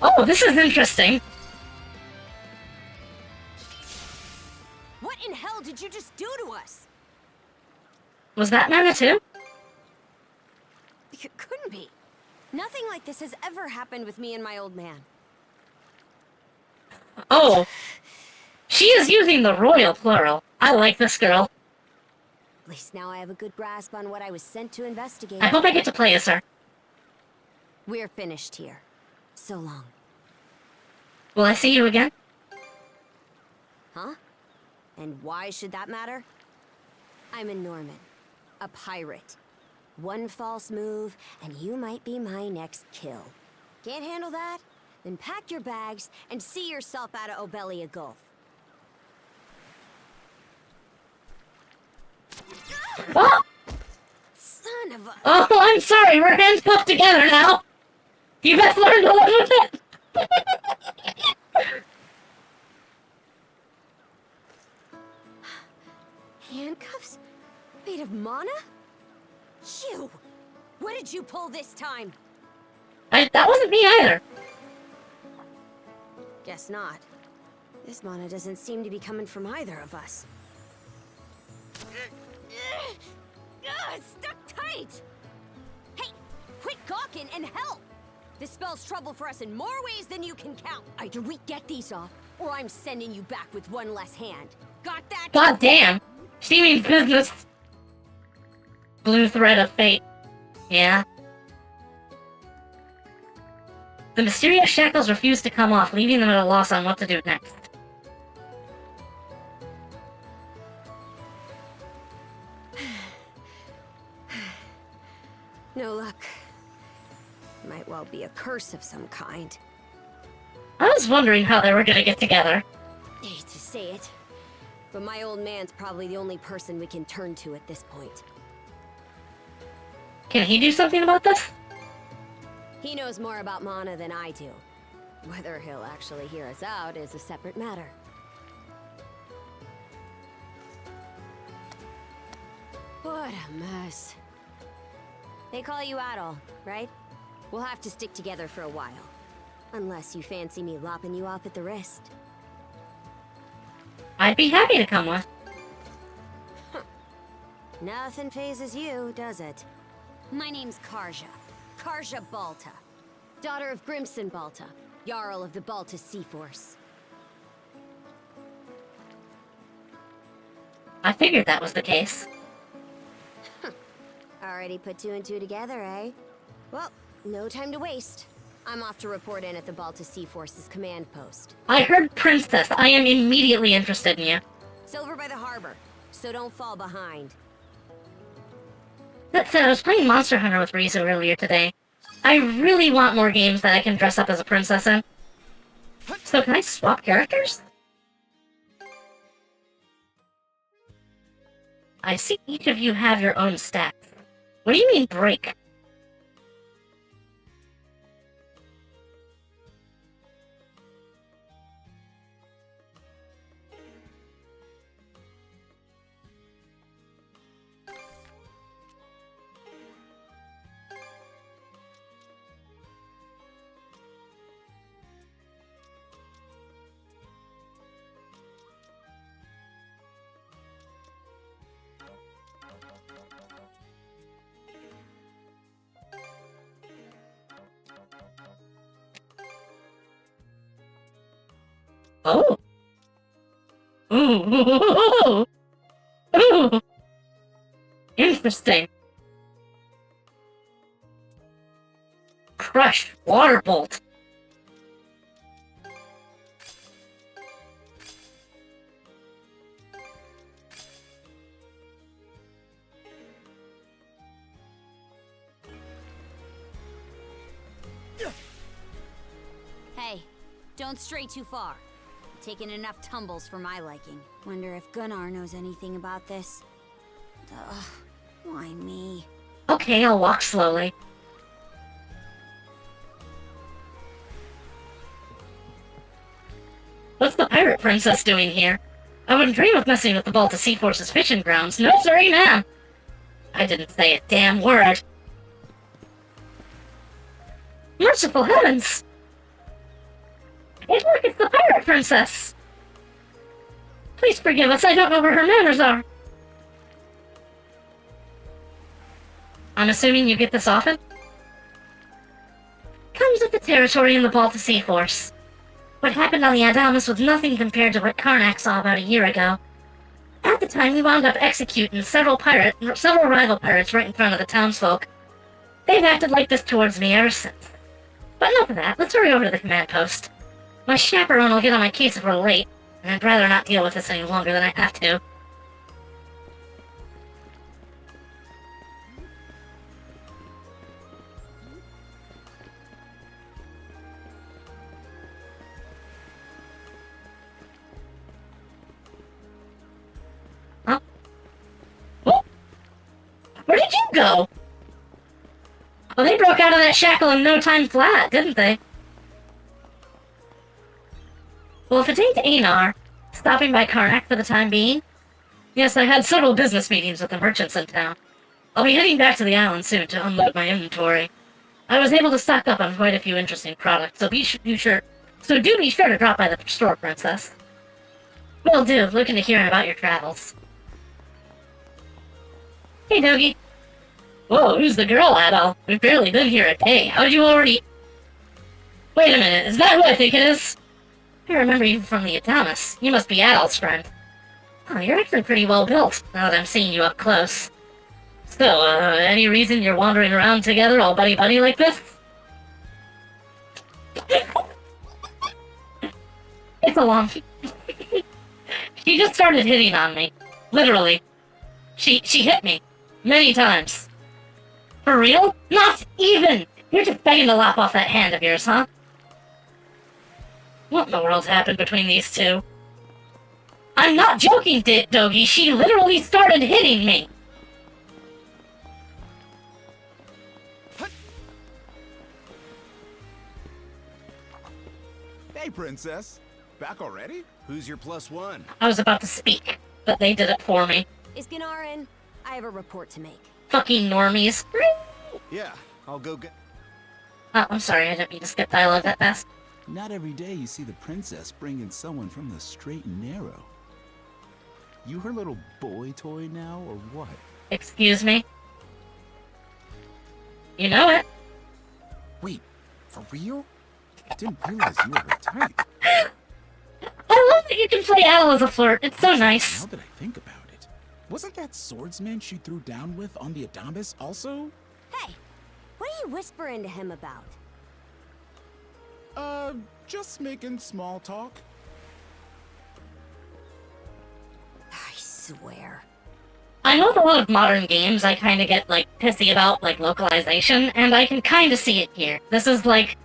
Oh, this is interesting. What in hell did you just do to us? Was that mana too? It couldn't be. Nothing like this has ever happened with me and my old man. Oh. She is using the royal plural. I like this girl. At least now I have a good grasp on what I was sent to investigate. I hope I get to play as her. We're finished here. So long. Will I see you again? Huh? And why should that matter? I'm a Norman. A pirate. One false move, and you might be my next kill. Can't handle that? Then pack your bags and see yourself out of Obelia Gulf. Oh! Son of a... Oh, I'm sorry, we're handcuffed together now. You best learn to live with it. Handcuffs? Made of mana? You! What did you pull this time? That wasn't me either. Guess not. This mana doesn't seem to be coming from either of us. Wait! Hey, quit gawking and help! This spells trouble for us in more ways than you can count. Either we get these off, or I'm sending you back with one less hand. Got that? God damn! She means business! Blue thread of fate. Yeah. The mysterious shackles refuse to come off, leaving them at a loss on what to do next. No luck. Might well be a curse of some kind. I was wondering how they were gonna get together. Hate to say it, but my old man's probably the only person we can turn to at this point. Can he do something about this? He knows more about Mana than I do. Whether he'll actually hear us out is a separate matter. What a mess. They call you Adol, right? We'll have to stick together for a while. Unless you fancy me lopping you off at the wrist. I'd be happy to come with. Nothing phases you, does it? My name's Karja. Karja Balta. Daughter of Grimson Balta, Jarl of the Balta Sea Force. I figured that was the case. Already put two and two together, eh? Well, no time to waste. I'm off to report in at the Balta Sea Force's command post. I heard Princess. I am immediately interested in you. Silver by the harbor, so don't fall behind. That said, I was playing Monster Hunter with Rizu earlier today. I really want more games that I can dress up as a princess in. So can I swap characters? I see each of you have your own stats. What do you mean break? Oh. Ooh. Ooh. Interesting. Crush Water Bolt. Hey, don't stray too far. Taken enough tumbles for my liking. Wonder if Gunnar knows anything about this. Ugh, why me? Okay, I'll walk slowly. What's the pirate princess doing here? I wouldn't dream of messing with the Balta Sea Force's fishing grounds. No, sorry, ma'am. I didn't say a damn word. Merciful heavens! Hey, look, it's the pirate princess! Please forgive us, I don't know where her manners are. I'm assuming you get this often? Comes with the territory in the Balta Sea Force. What happened on the Adamus was nothing compared to what Karnak saw about a year ago. At the time, we wound up executing several rival pirates right in front of the townsfolk. They've acted like this towards me ever since. But enough of that, let's hurry over to the command post. My chaperone will get on my case if we're late, and I'd rather not deal with this any longer than I have to. Huh? Oh. Where did you go? Well, they broke out of that shackle in no time flat, didn't they? Well, if it ain't Einar, stopping by Karnak for the time being. Yes, I had several business meetings with the merchants in town. I'll be heading back to the island soon to unload my inventory. I was able to stock up on quite a few interesting products, so do be sure to drop by the store, Princess. Will do, looking to hear about your travels. Hey, Dogie. Whoa, who's the girl, Adol? We've barely been here a day. How'd you already... Wait a minute, is that who I think it is? I remember you from the Adamas. You must be Adol's friend. Oh, you're actually pretty well built, now that I'm seeing you up close. So, any reason you're wandering around together all buddy-buddy like this? It's a long... She just started hitting on me. Literally. She hit me. Many times. For real? Not even! You're just begging to lop off that hand of yours, huh? What in the world's happened between these two? I'm not joking, Doggy. She literally started hitting me. Hey, Princess. Back already? Who's your +1? I was about to speak, but they did it for me. Is Gnar in? I have a report to make. Fucking normies. Yeah, I'll go get... Oh, I'm sorry, I didn't mean to skip dialogue that fast. Not every day you see the princess bring in someone from the straight and narrow. You her little boy toy now, or what? Excuse me? You know it. Wait, for real? I didn't realize you were her type. I love that you can play Al as a flirt. It's so nice. Now that I think about it, wasn't that swordsman she threw down with on the Adamas also? Hey, what are you whispering to him about? Just making small talk. I swear. I know with a lot of modern games I kind of get, like, pissy about, like, localization, and I can kind of see it here. This is, like...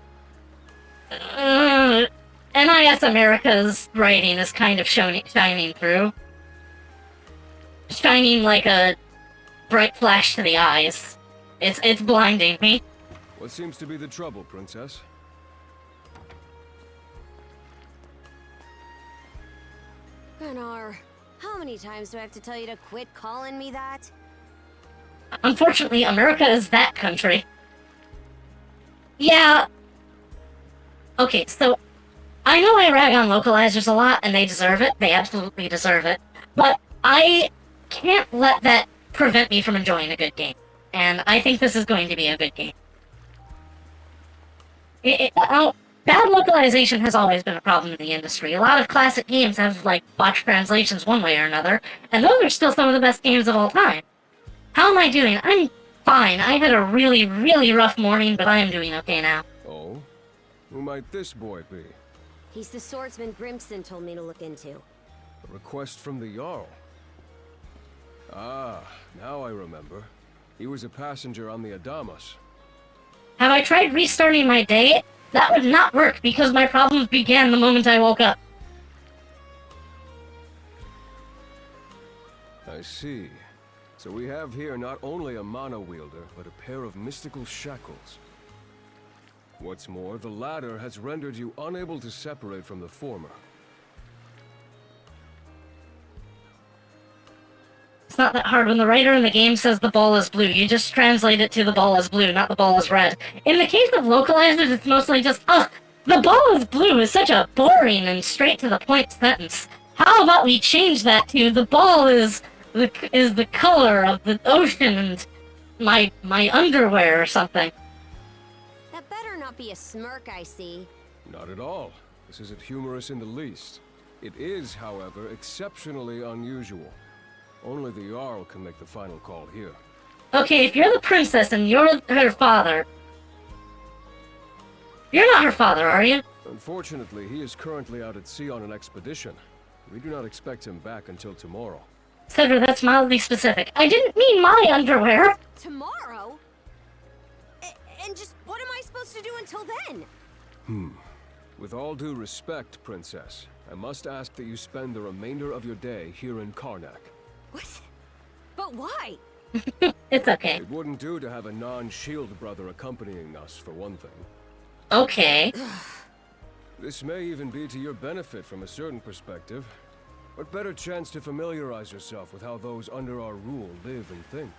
NIS America's writing is kind of shining through. Shining like a bright flash to the eyes. It's blinding me. What seems to be the trouble, Princess? Gnar, how many times do I have to tell you to quit calling me that? Unfortunately, America is that country. Yeah. Okay, so I know I rag on localizers a lot, and they deserve it. They absolutely deserve it. But I can't let that prevent me from enjoying a good game. And I think this is going to be a good game. Bad localization has always been a problem in the industry. A lot of classic games have, like, botched translations one way or another, and those are still some of the best games of all time. How am I doing? I'm fine. I had a really, really rough morning, but I am doing okay now. Oh? Who might this boy be? He's the swordsman Grimson told me to look into. A request from the Jarl. Ah, now I remember. He was a passenger on the Adamas. Have I tried restarting my day? That would not work because my problems began the moment I woke up. I see. So we have here not only a mana wielder, but a pair of mystical shackles. What's more, the latter has rendered you unable to separate from the former. It's not that hard when the writer in the game says the ball is blue. You just translate it to the ball is blue, not the ball is red. In the case of localizers, it's mostly just, the ball is blue is such a boring and straight-to-the-point sentence. How about we change that to the ball is the color of the ocean and my underwear or something? That better not be a smirk I see. Not at all. This isn't humorous in the least. It is, however, exceptionally unusual. Only the Jarl can make the final call here. Okay, if you're the princess and you're her father... You're not her father, are you? Unfortunately, he is currently out at sea on an expedition. We do not expect him back until tomorrow. Sedra, that's mildly specific. I didn't mean my underwear! Tomorrow? And just what am I supposed to do until then? With all due respect, Princess, I must ask that you spend the remainder of your day here in Karnak. What? But why? It's okay. It wouldn't do to have a non-shield brother accompanying us, for one thing. Okay. This may even be to your benefit from a certain perspective. What better chance to familiarize yourself with how those under our rule live and think?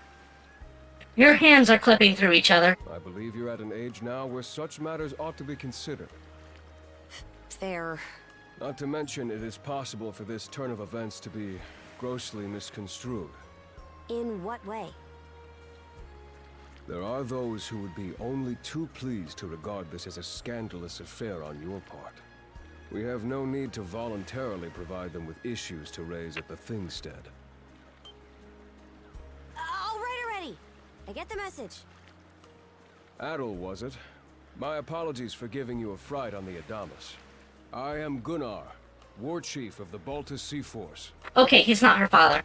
Your hands are clipping through each other. I believe you're at an age now where such matters ought to be considered. Fair. Not to mention, it is possible for this turn of events to be grossly misconstrued. In what way? There are those who would be only too pleased to regard this as a scandalous affair on your part. We have no need to voluntarily provide them with issues to raise at the Thingstead. All right already. I get the message. Adel, was it? My apologies for giving you a fright on the Adamas. I am Gunnar, War Chief of the Baltus Sea Force. Okay, he's not her father.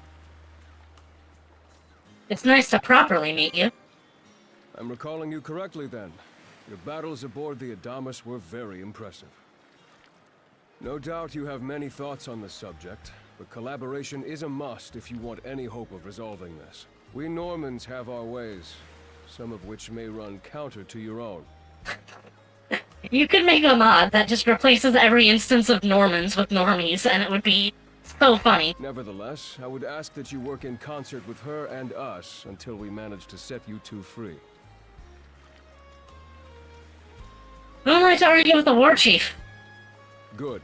It's nice to properly meet you. I'm recalling you correctly then. Your battles aboard the Adamas were very impressive. No doubt you have many thoughts on the subject, but collaboration is a must if you want any hope of resolving this. We Normans have our ways, some of which may run counter to your own. You could make a mod that just replaces every instance of Normans with normies, and it would be so funny. Nevertheless, I would ask that you work in concert with her and us until we manage to set you two free. Who am I to argue with the War Chief? Good.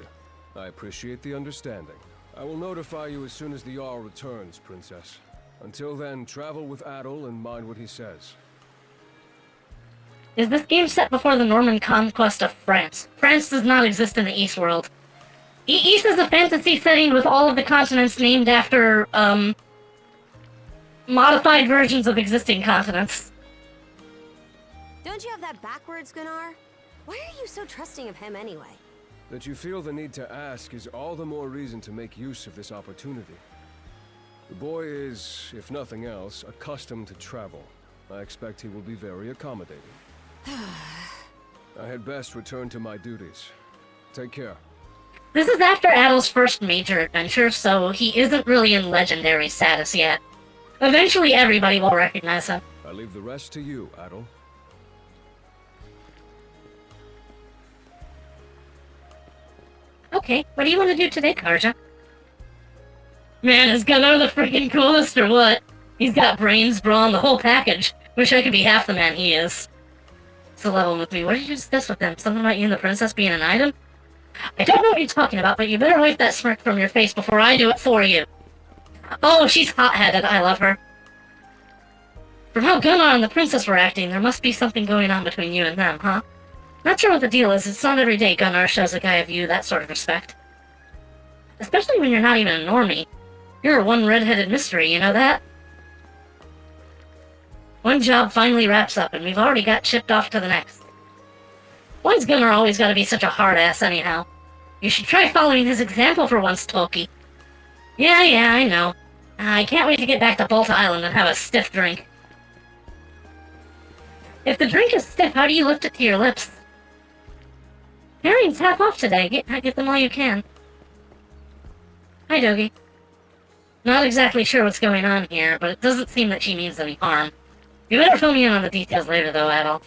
I appreciate the understanding. I will notify you as soon as the Jarl returns, Princess. Until then, travel with Adel and mind what he says. Is this game set before the Norman conquest of France? France does not exist in the East world. East is a fantasy setting with all of the continents named after, modified versions of existing continents. Don't you have that backwards, Gunnar? Why are you so trusting of him anyway? That you feel the need to ask is all the more reason to make use of this opportunity. The boy is, if nothing else, accustomed to travel. I expect he will be very accommodating. I had best return to my duties. Take care. This is after Adel's first major adventure, so he isn't really in legendary status yet. Eventually everybody will recognize him. I leave the rest to you, Adel. Okay, what do you want to do today, Karja? Man, is Gunnar the freaking coolest or what? He's got brains, brawn, the whole package. Wish I could be half the man he is. So level with me. What did you discuss with them? Something about you and the princess being an item? I don't know what you're talking about, but you better wipe that smirk from your face before I do it for you. Oh, she's hot-headed. I love her. From how Gunnar and the princess were acting, there must be something going on between you and them, huh? Not sure what the deal is. It's not every day Gunnar shows a guy of you that sort of respect. Especially when you're not even a normie. You're a one red-headed mystery, you know that? One job finally wraps up, and we've already got shipped off to the next. Why's Gunnar always gotta be such a hard-ass anyhow? You should try following his example for once, Tolkien. Yeah, I know. I can't wait to get back to Balta Island and have a stiff drink. If the drink is stiff, how do you lift it to your lips? Herring's half off today. Get them while you can. Hi, Dogie. Not exactly sure what's going on here, but it doesn't seem that she means any harm. You better fill me in on the details later, though, Adel.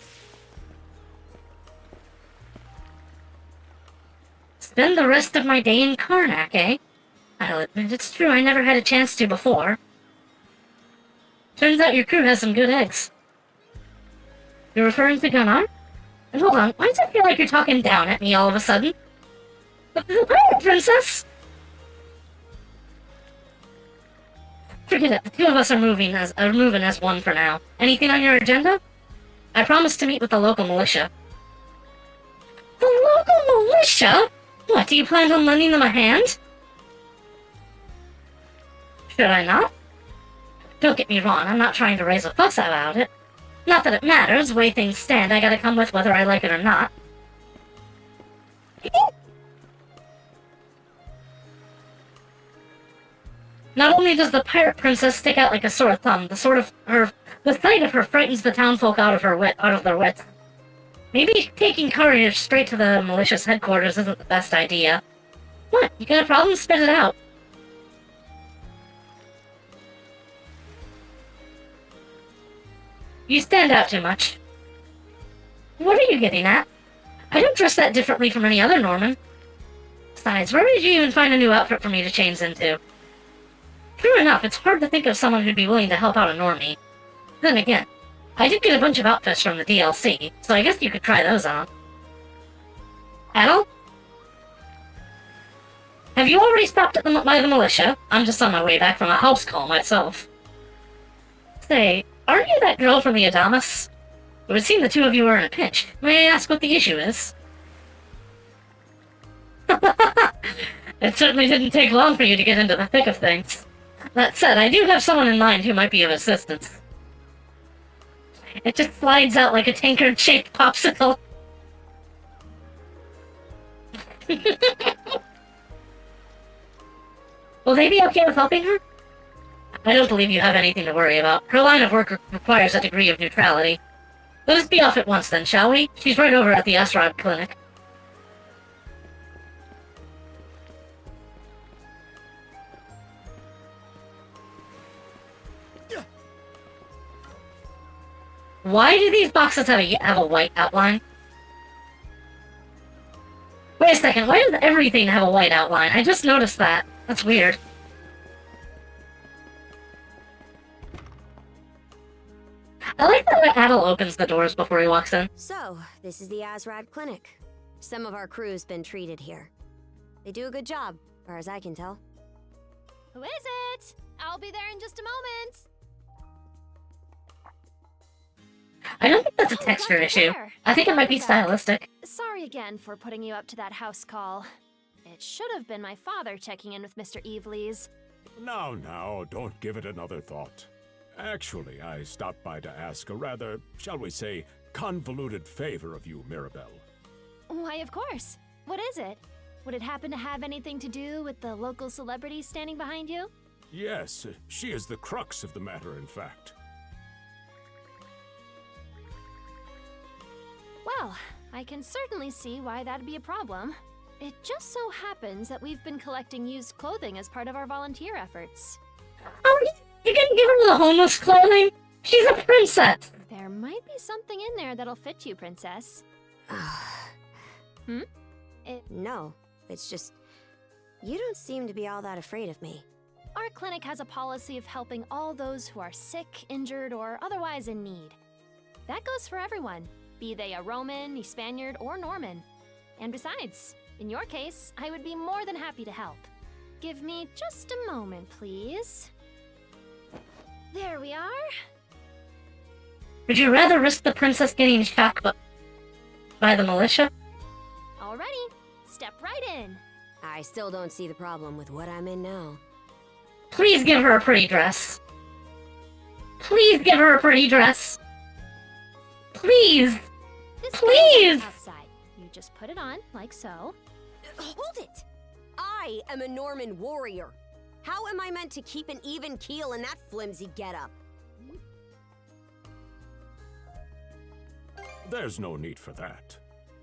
Spend the rest of my day in Karnak, eh? I'll admit it's true I never had a chance to before. Turns out your crew has some good eggs. You're referring to Gunnar? And hold on, why does it feel like you're talking down at me all of a sudden? But the pirate princess! Forget it, the two of us are moving as one for now. Anything on your agenda? I promised to meet with the local militia. The local militia? What, do you plan on lending them a hand? Should I not? Don't get me wrong, I'm not trying to raise a fuss about it. Not that it matters, the way things stand, I gotta come with whether I like it or not. Not only does the pirate princess stick out like a sore thumb, the sight of her frightens the townfolk out of their wits. Maybe taking couriers straight to the militia's headquarters isn't the best idea. What? You got a problem? Spit it out. You stand out too much. What are you getting at? I don't dress that differently from any other Norman. Besides, where did you even find a new outfit for me to change into? True enough, it's hard to think of someone who'd be willing to help out a normie. Then again, I did get a bunch of outfits from the DLC, so I guess you could try those on. Adel? Have you already stopped by the militia? I'm just on my way back from a house call myself. Say, Aren't you that girl from the Adamas? It would seem the two of you are in a pinch. May I ask what the issue is? It certainly didn't take long for you to get into the thick of things. That said, I do have someone in mind who might be of assistance. It just slides out like a tankard-shaped popsicle. Will they be okay with helping her? I don't believe you have anything to worry about. Her line of work requires a degree of neutrality. Let us be off at once then, shall we? She's right over at the Asrod clinic. Why do these boxes have a white outline? Wait a second, why does everything have a white outline? I just noticed that. That's weird. I like that Adel opens the doors before he walks in. So, this is the Asrad Clinic. Some of our crew's been treated here. They do a good job, as far as I can tell. Who is it? I'll be there in just a moment. I don't think that's a texture issue. I think it might be stylistic. Sorry again for putting you up to that house call. It should have been my father checking in with Mr. Evelees. Now, don't give it another thought. Actually, I stopped by to ask a rather, shall we say, convoluted favor of you, Mirabelle. Why, of course. What is it? Would it happen to have anything to do with the local celebrity standing behind you? Yes, she is the crux of the matter, in fact. Well, I can certainly see why that'd be a problem. It just so happens that we've been collecting used clothing as part of our volunteer efforts. Oh, you didn't give her the homeless clothing? She's a princess! There might be something in there that'll fit you, princess. No, it's just... You don't seem to be all that afraid of me. Our clinic has a policy of helping all those who are sick, injured, or otherwise in need. That goes for everyone, be they a Roman, a Spaniard, or Norman. And besides, in your case, I would be more than happy to help. Give me just a moment, please. There we are. Would you rather risk the princess getting shot by the militia? Alrighty, step right in. I still don't see the problem with what I'm in now. Please give her a pretty dress. Please give her a pretty dress. Please! Please! Outside. You just put it on, like so. Hold it! I am a Norman warrior. How am I meant to keep an even keel in that flimsy getup? There's no need for that.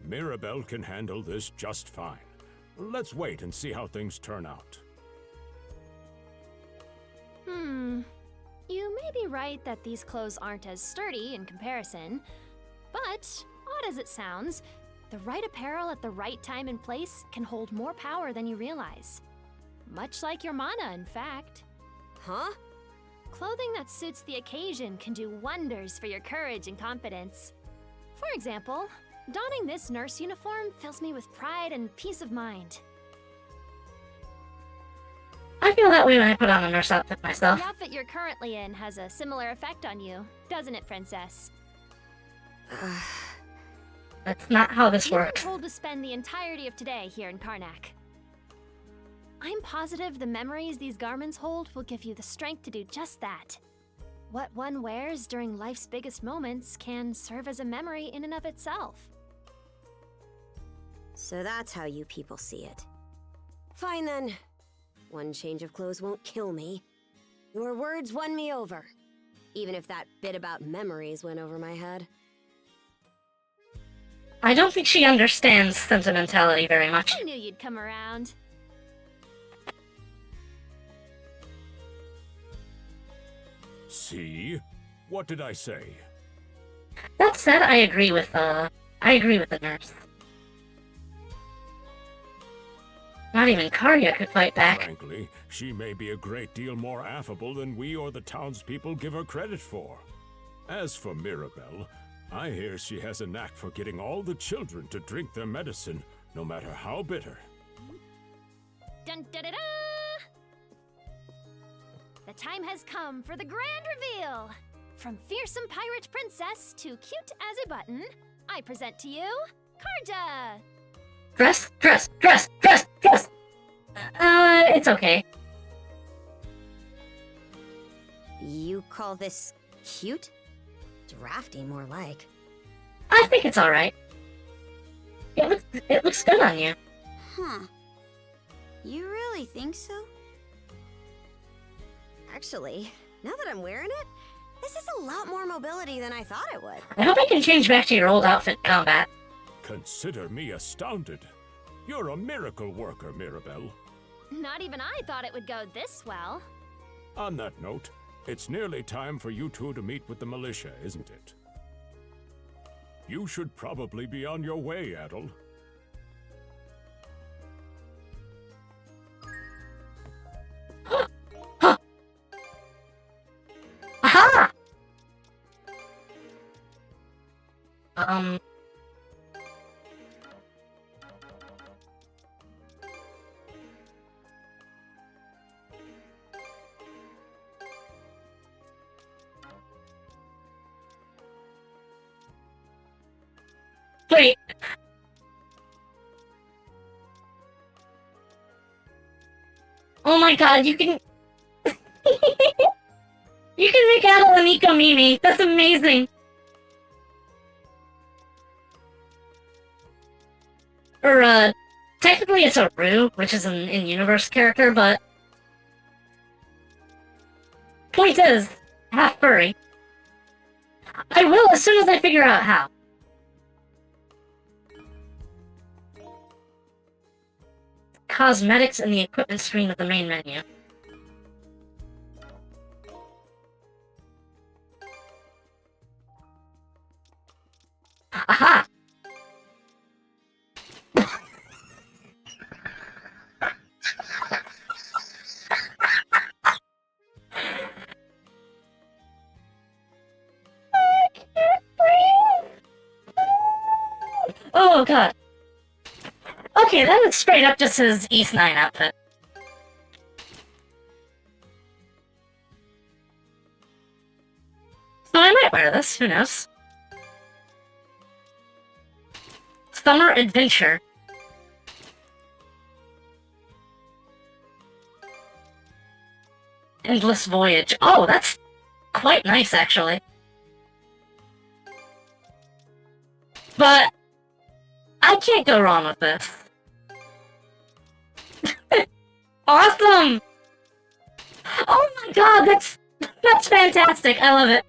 Mirabelle can handle this just fine. Let's wait and see how things turn out. You may be right that these clothes aren't as sturdy in comparison, but, odd as it sounds, the right apparel at the right time and place can hold more power than you realize. Much like your mana, in fact. Huh? Clothing that suits the occasion can do wonders for your courage and confidence. For example, donning this nurse uniform fills me with pride and peace of mind. I feel that way when I put on a nurse outfit myself. The outfit you're currently in has a similar effect on you, doesn't it, Princess? That's not how this You were works. told to spend the entirety of today here in Karnak. I'm positive the memories these garments hold will give you the strength to do just that. What one wears during life's biggest moments can serve as a memory in and of itself. So that's how you people see it. Fine then. One change of clothes won't kill me. Your words won me over. Even if that bit about memories went over my head. I don't think she understands sentimentality very much. I knew you'd come around. See? What did I say? That said, I agree with the nurse. Not even Karya could fight back. Frankly, she may be a great deal more affable than we or the townspeople give her credit for. As for Mirabelle, I hear she has a knack for getting all the children to drink their medicine, no matter how bitter. Dun da da da! The time has come for the grand reveal! From fearsome pirate princess to cute as a button, I present to you, Karja! Dress. It's okay. You call this cute? Drafty, more like. I think it's alright. It looks good on you. Huh. You really think so? Actually, now that I'm wearing it, this is a lot more mobility than I thought it would. I hope I can change back to your old outfit in combat. Consider me astounded. You're a miracle worker, Mirabelle. Not even I thought it would go this well. On that note, it's nearly time for you two to meet with the militia, isn't it? You should probably be on your way, Adel. Aha! Wait. Oh my god, you can... You can make Adel and Nico Mimi. That's amazing. Or, technically it's a Rue, which is an in-universe character, but... Point is, half furry. I will as soon as I figure out how. Cosmetics in the equipment screen of the main menu. Aha! Oh god. Okay, that is straight up just his East 9 outfit. So I might wear this, who knows? Summer Adventure. Endless Voyage. Oh, that's quite nice, actually. But I can't go wrong with this. Awesome! Oh my god, that's fantastic. I love it.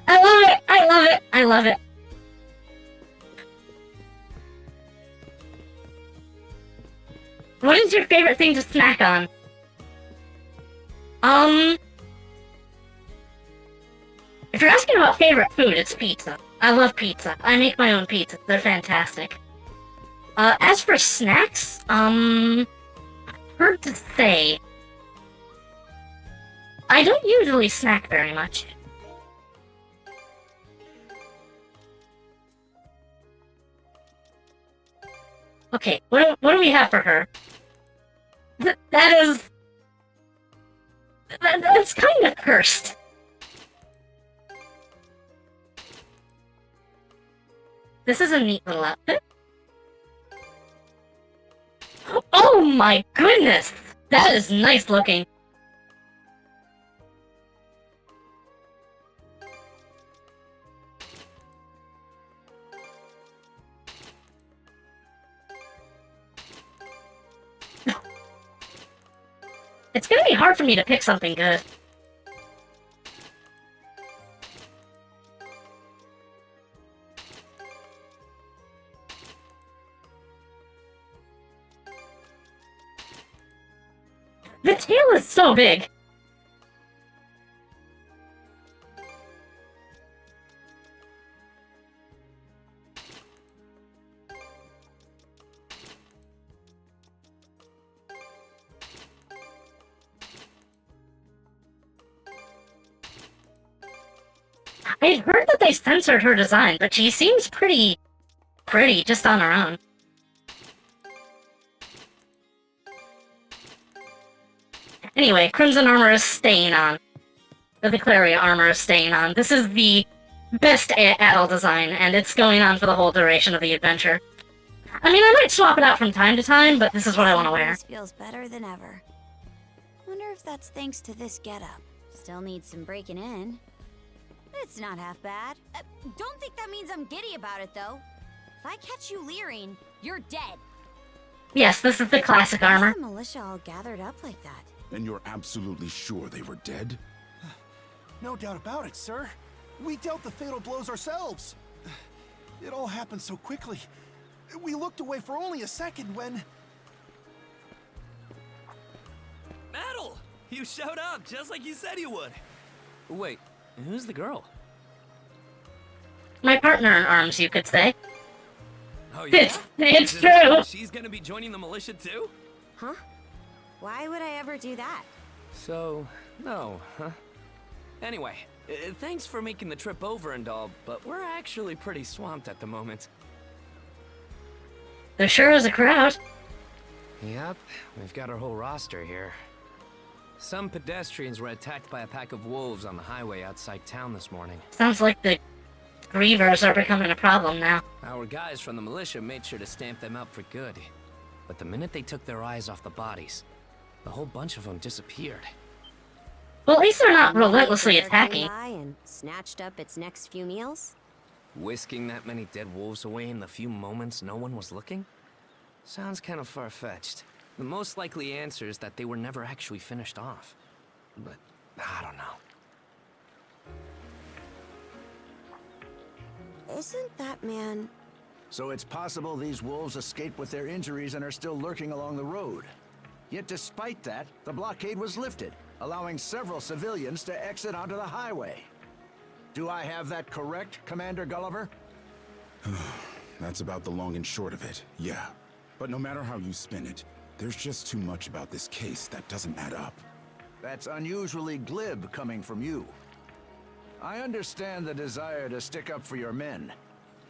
I love it. I love it. I love it. What is your favorite thing to snack on? If you're asking about favorite food, it's pizza. I love pizza. I make my own pizza. They're fantastic. As for snacks, hard to say. I don't usually snack very much. Okay, what do we have for her? That's kind of cursed. This is a neat little outfit. Oh my goodness! That is nice looking. It's gonna be hard for me to pick something good. The tail is so big. I heard that they censored her design, but she seems pretty just on her own. Anyway, Crimson armor is staying on. The Claria armor is staying on. This is the best Adel design, and it's going on for the whole duration of the adventure. I mean, I might swap it out from time to time, but this is what I want to wear. This feels better than ever. Wonder if that's thanks to this getup. Still needs some breaking in. It's not half bad. Don't think that means I'm giddy about it, though. If I catch you leering, you're dead. Yes, this is the classic armor. The militia all gathered up like that. And you're absolutely sure they were dead? No doubt about it, sir. We dealt the fatal blows ourselves. It all happened so quickly. We looked away for only a second when... Metal! You showed up just like you said you would. Wait, who's the girl? My partner in arms, you could say. Oh yeah? It's true! She's gonna be joining the militia too? Huh? Why would I ever do that? So, no, huh? Anyway, thanks for making the trip over and all, but we're actually pretty swamped at the moment. There sure is a crowd. Yep, we've got our whole roster here. Some pedestrians were attacked by a pack of wolves on the highway outside town this morning. Sounds like the grievers are becoming a problem now. Our guys from the militia made sure to stamp them out for good. But the minute they took their eyes off the bodies, the whole bunch of them disappeared. Well, at least they're not relentlessly attacking. And snatched up its next few meals? Whisking that many dead wolves away in the few moments no one was looking? Sounds kind of far-fetched. The most likely answer is that they were never actually finished off. But, I don't know. Isn't that man... So it's possible these wolves escaped with their injuries and are still lurking along the road. Yet despite that, the blockade was lifted, allowing several civilians to exit onto the highway. Do I have that correct, Commander Gulliver? That's about the long and short of it, yeah. But no matter how you spin it, there's just too much about this case that doesn't add up. That's unusually glib coming from you. I understand the desire to stick up for your men,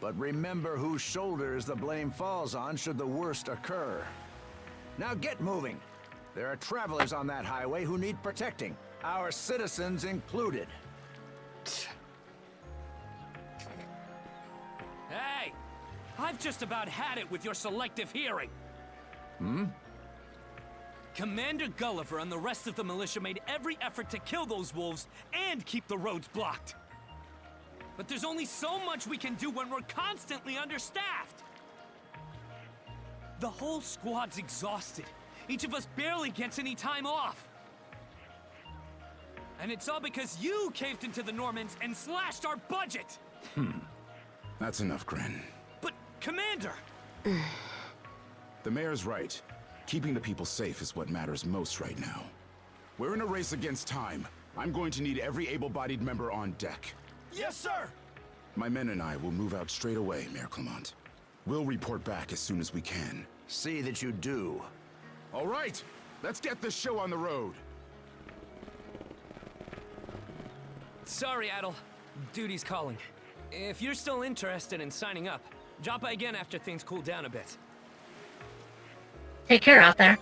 but remember whose shoulders the blame falls on should the worst occur. Now get moving. There are travelers on that highway who need protecting, our citizens included. Hey! I've just about had it with your selective hearing. Hmm? Commander Gulliver and the rest of the militia made every effort to kill those wolves and keep the roads blocked. But there's only so much we can do when we're constantly understaffed. The whole squad's exhausted. Each of us barely gets any time off. And it's all because you caved into the Normans and slashed our budget! That's enough, Gren. But, Commander! The mayor's right. Keeping the people safe is what matters most right now. We're in a race against time. I'm going to need every able-bodied member on deck. Yes, sir! My men and I will move out straight away, Mayor Clement. We'll report back as soon as we can. See that you do. All right, let's get this show on the road. Sorry, Adel. Duty's calling. If you're still interested in signing up, drop by again after things cool down a bit. Take care out there.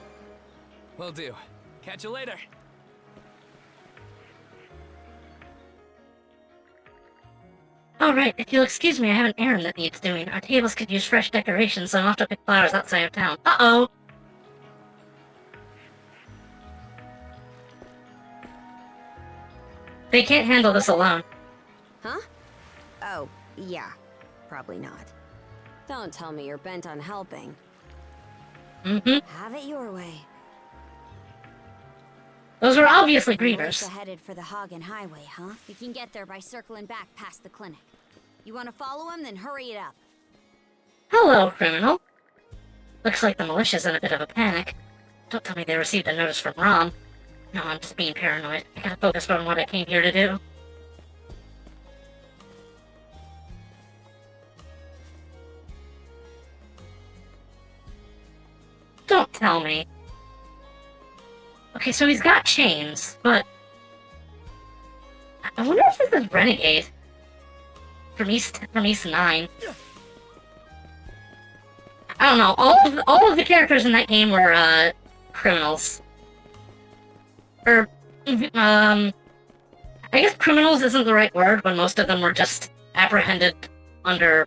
Will do. Catch you later. Alright, if you'll excuse me, I have an errand that needs doing. Our tables could use fresh decorations, so I'll have to pick flowers outside of town. Uh-oh! They can't handle this alone. Huh? Oh, yeah. Probably not. Don't tell me you're bent on helping. Have it your way. Those were obviously grievers. Headed for the Hagen Highway, huh? We can get there by circling back past the clinic. You want to follow him? Then hurry it up. Hello, criminal. Looks like the militia's in a bit of a panic. Don't tell me they received a notice from Rom. No, I'm just being paranoid. I gotta focus on what I came here to do. Don't tell me. Okay, so he's got chains, but... I wonder if this is Renegade. From East 9. I don't know, all of the characters in that game were, criminals. or, I guess criminals isn't the right word, when most of them were just apprehended under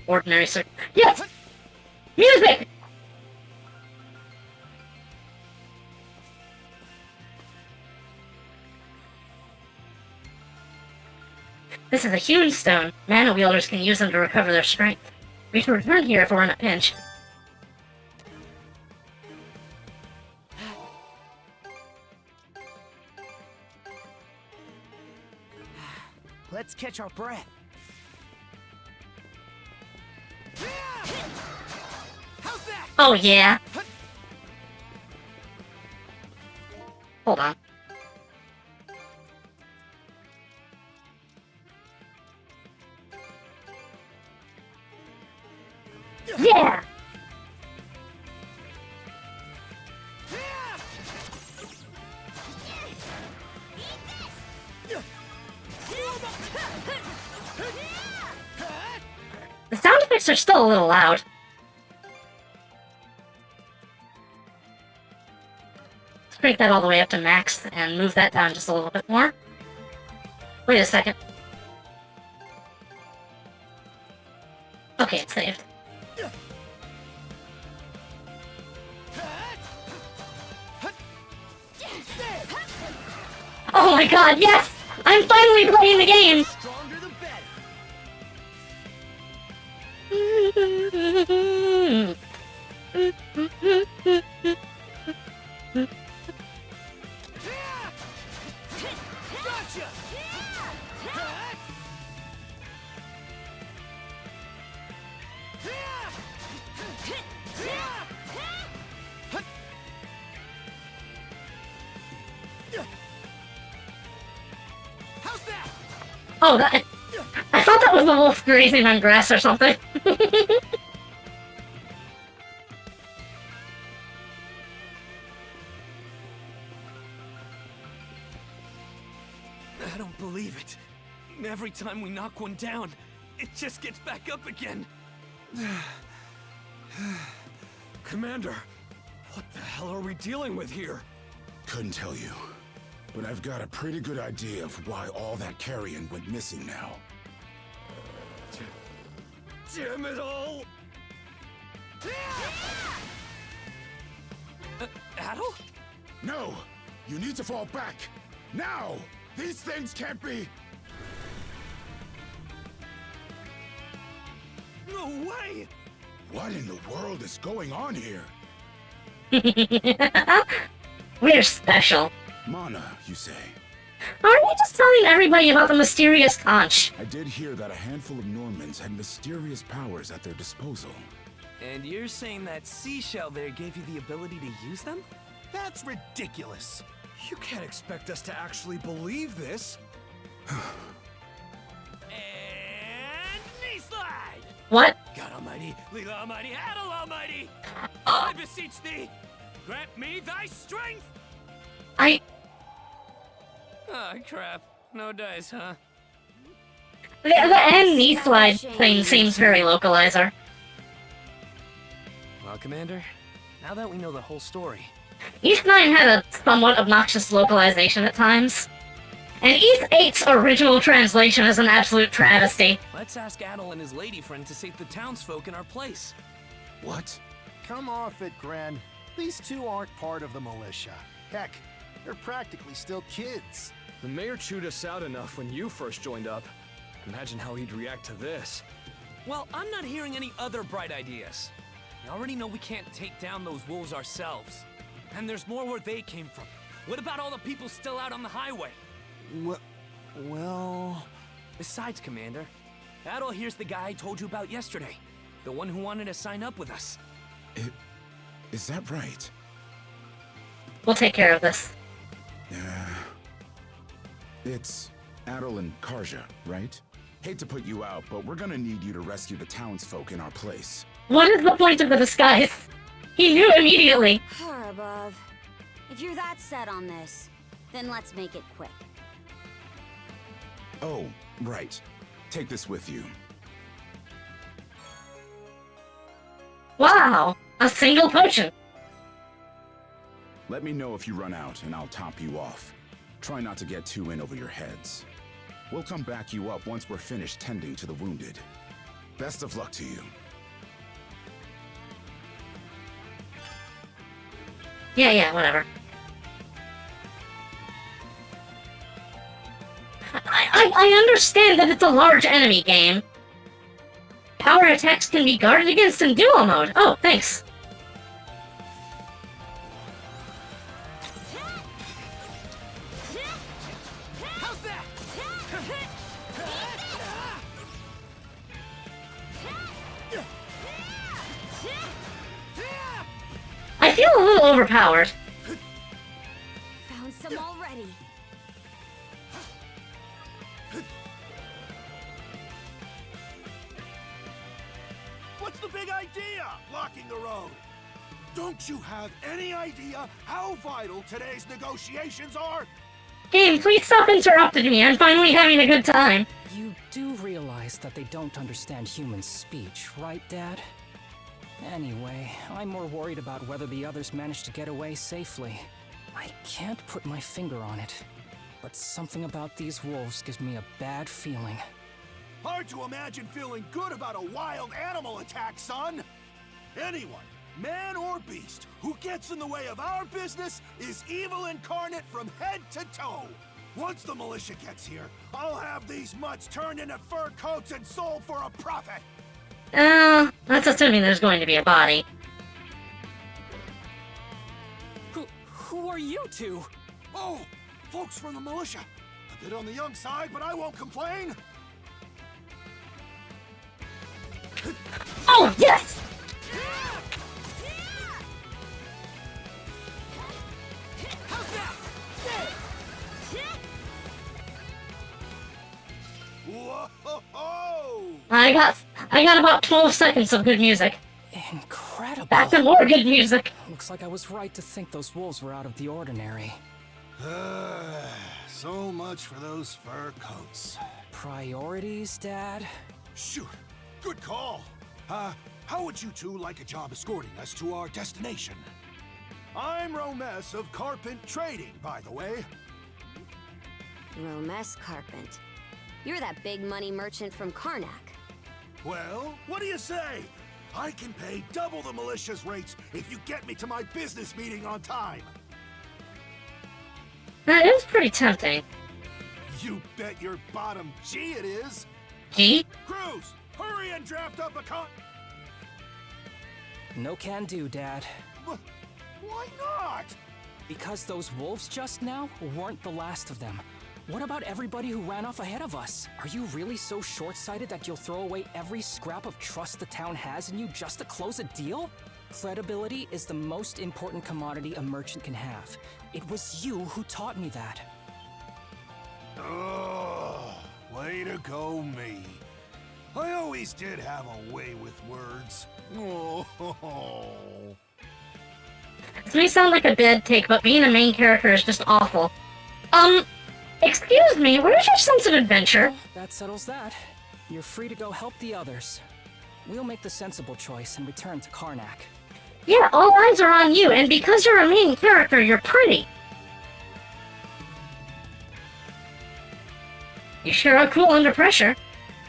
ordinary Yes! Music! This is a huge stone. Mana wielders can use them to recover their strength. We should return here if we're in a pinch. Let's catch our breath. How's that? Oh yeah. Hold on. Yeah! The sound effects are still a little loud. Let's crank that all the way up to max and move that down just a little bit more. Wait a second. Okay, it's saved. Oh my god, yes! I'm finally playing the game! Oh, that... I thought that was the wolf grazing on grass or something. I don't believe it. Every time we knock one down, it just gets back up again. Commander, what the hell are we dealing with here? Couldn't tell you. But I've got a pretty good idea of why all that carrion went missing now. Damn it all! Adel? No! You need to fall back! Now! These things can't be... No way! What in the world is going on here? We're special. Mana, you say? Aren't you just telling everybody about the mysterious conch? I did hear that a handful of Normans had mysterious powers at their disposal. And you're saying that seashell there gave you the ability to use them? That's ridiculous. You can't expect us to actually believe this. And knee slide! What? God Almighty, Leela Almighty, Adel Almighty! I beseech thee, grant me thy strength! Oh, crap. No dice, huh? The end knee slide thing seems very localizer. Well, Commander, now that we know the whole story... East 9 had a somewhat obnoxious localization at times. And East 8's original translation is an absolute travesty. Let's ask Adel and his lady friend to save the townsfolk in our place. What? Come off it, Gren. These two aren't part of the militia. Heck, they're practically still kids. The mayor chewed us out enough when you first joined up. Imagine how he'd react to this. Well, I'm not hearing any other bright ideas. We already know we can't take down those wolves ourselves. And there's more where they came from. What about all the people still out on the highway? Well... Besides, Commander, Adel here's the guy I told you about yesterday. The one who wanted to sign up with us. Is that right? We'll take care of this. It's Adel and Karja, right? Hate to put you out, but we're gonna need you to rescue the townsfolk in our place. What is the point of the disguise? He knew immediately. Far above. If you're that set on this, then let's make it quick. Oh, right. Take this with you. Wow, a single potion. Let me know if you run out, and I'll top you off. Try not to get too in over your heads. We'll come back you up once we're finished tending to the wounded. Best of luck to you. Yeah, whatever. I understand that it's a large enemy game. Power attacks can be guarded against in duo mode. Oh, thanks. I feel a little overpowered. Found some already. What's the big idea? Blocking the road. Don't you have any idea how vital today's negotiations are? Game, please stop interrupting me. I'm finally having a good time. You do realize that they don't understand human speech, right, Dad? Anyway, I'm more worried about whether the others managed to get away safely. I can't put my finger on it, but something about these wolves gives me a bad feeling. Hard to imagine feeling good about a wild animal attack, son! Anyone, man or beast, who gets in the way of our business is evil incarnate from head to toe! Once the militia gets here, I'll have these mutts turned into fur coats and sold for a profit! That's assuming there's going to be a body. Who are you two? Oh, folks from the militia. A bit on the young side, but I won't complain. Oh, yes! Whoa! I got about 12 seconds of good music. Incredible. Back to more good music. Looks like I was right to think those wolves were out of the ordinary. So much for those fur coats. Priorities, Dad? Shoot, good call. How would you two like a job escorting us to our destination? I'm Romes of Carpent Trading, by the way. Romes Carpent. You're that big money merchant from Karnak. Well, what do you say? I can pay double the militia's rates if you get me to my business meeting on time. That is pretty tempting. You bet your bottom G it is. G? Cruz, hurry and draft up a No can do, Dad. Why not? Because those wolves just now weren't the last of them. What about everybody who ran off ahead of us? Are you really so short-sighted that you'll throw away every scrap of trust the town has in you just to close a deal? Credibility is the most important commodity a merchant can have. It was you who taught me that. Oh, way to go me. I always did have a way with words. Oh. This may sound like a bad take, but being a main character is just awful. Excuse me, where's your sense of adventure? That settles that. You're free to go help the others. We'll make the sensible choice and return to Karnak. Yeah, all eyes are on you, and because you're a main character, you're pretty. You sure are cool under pressure.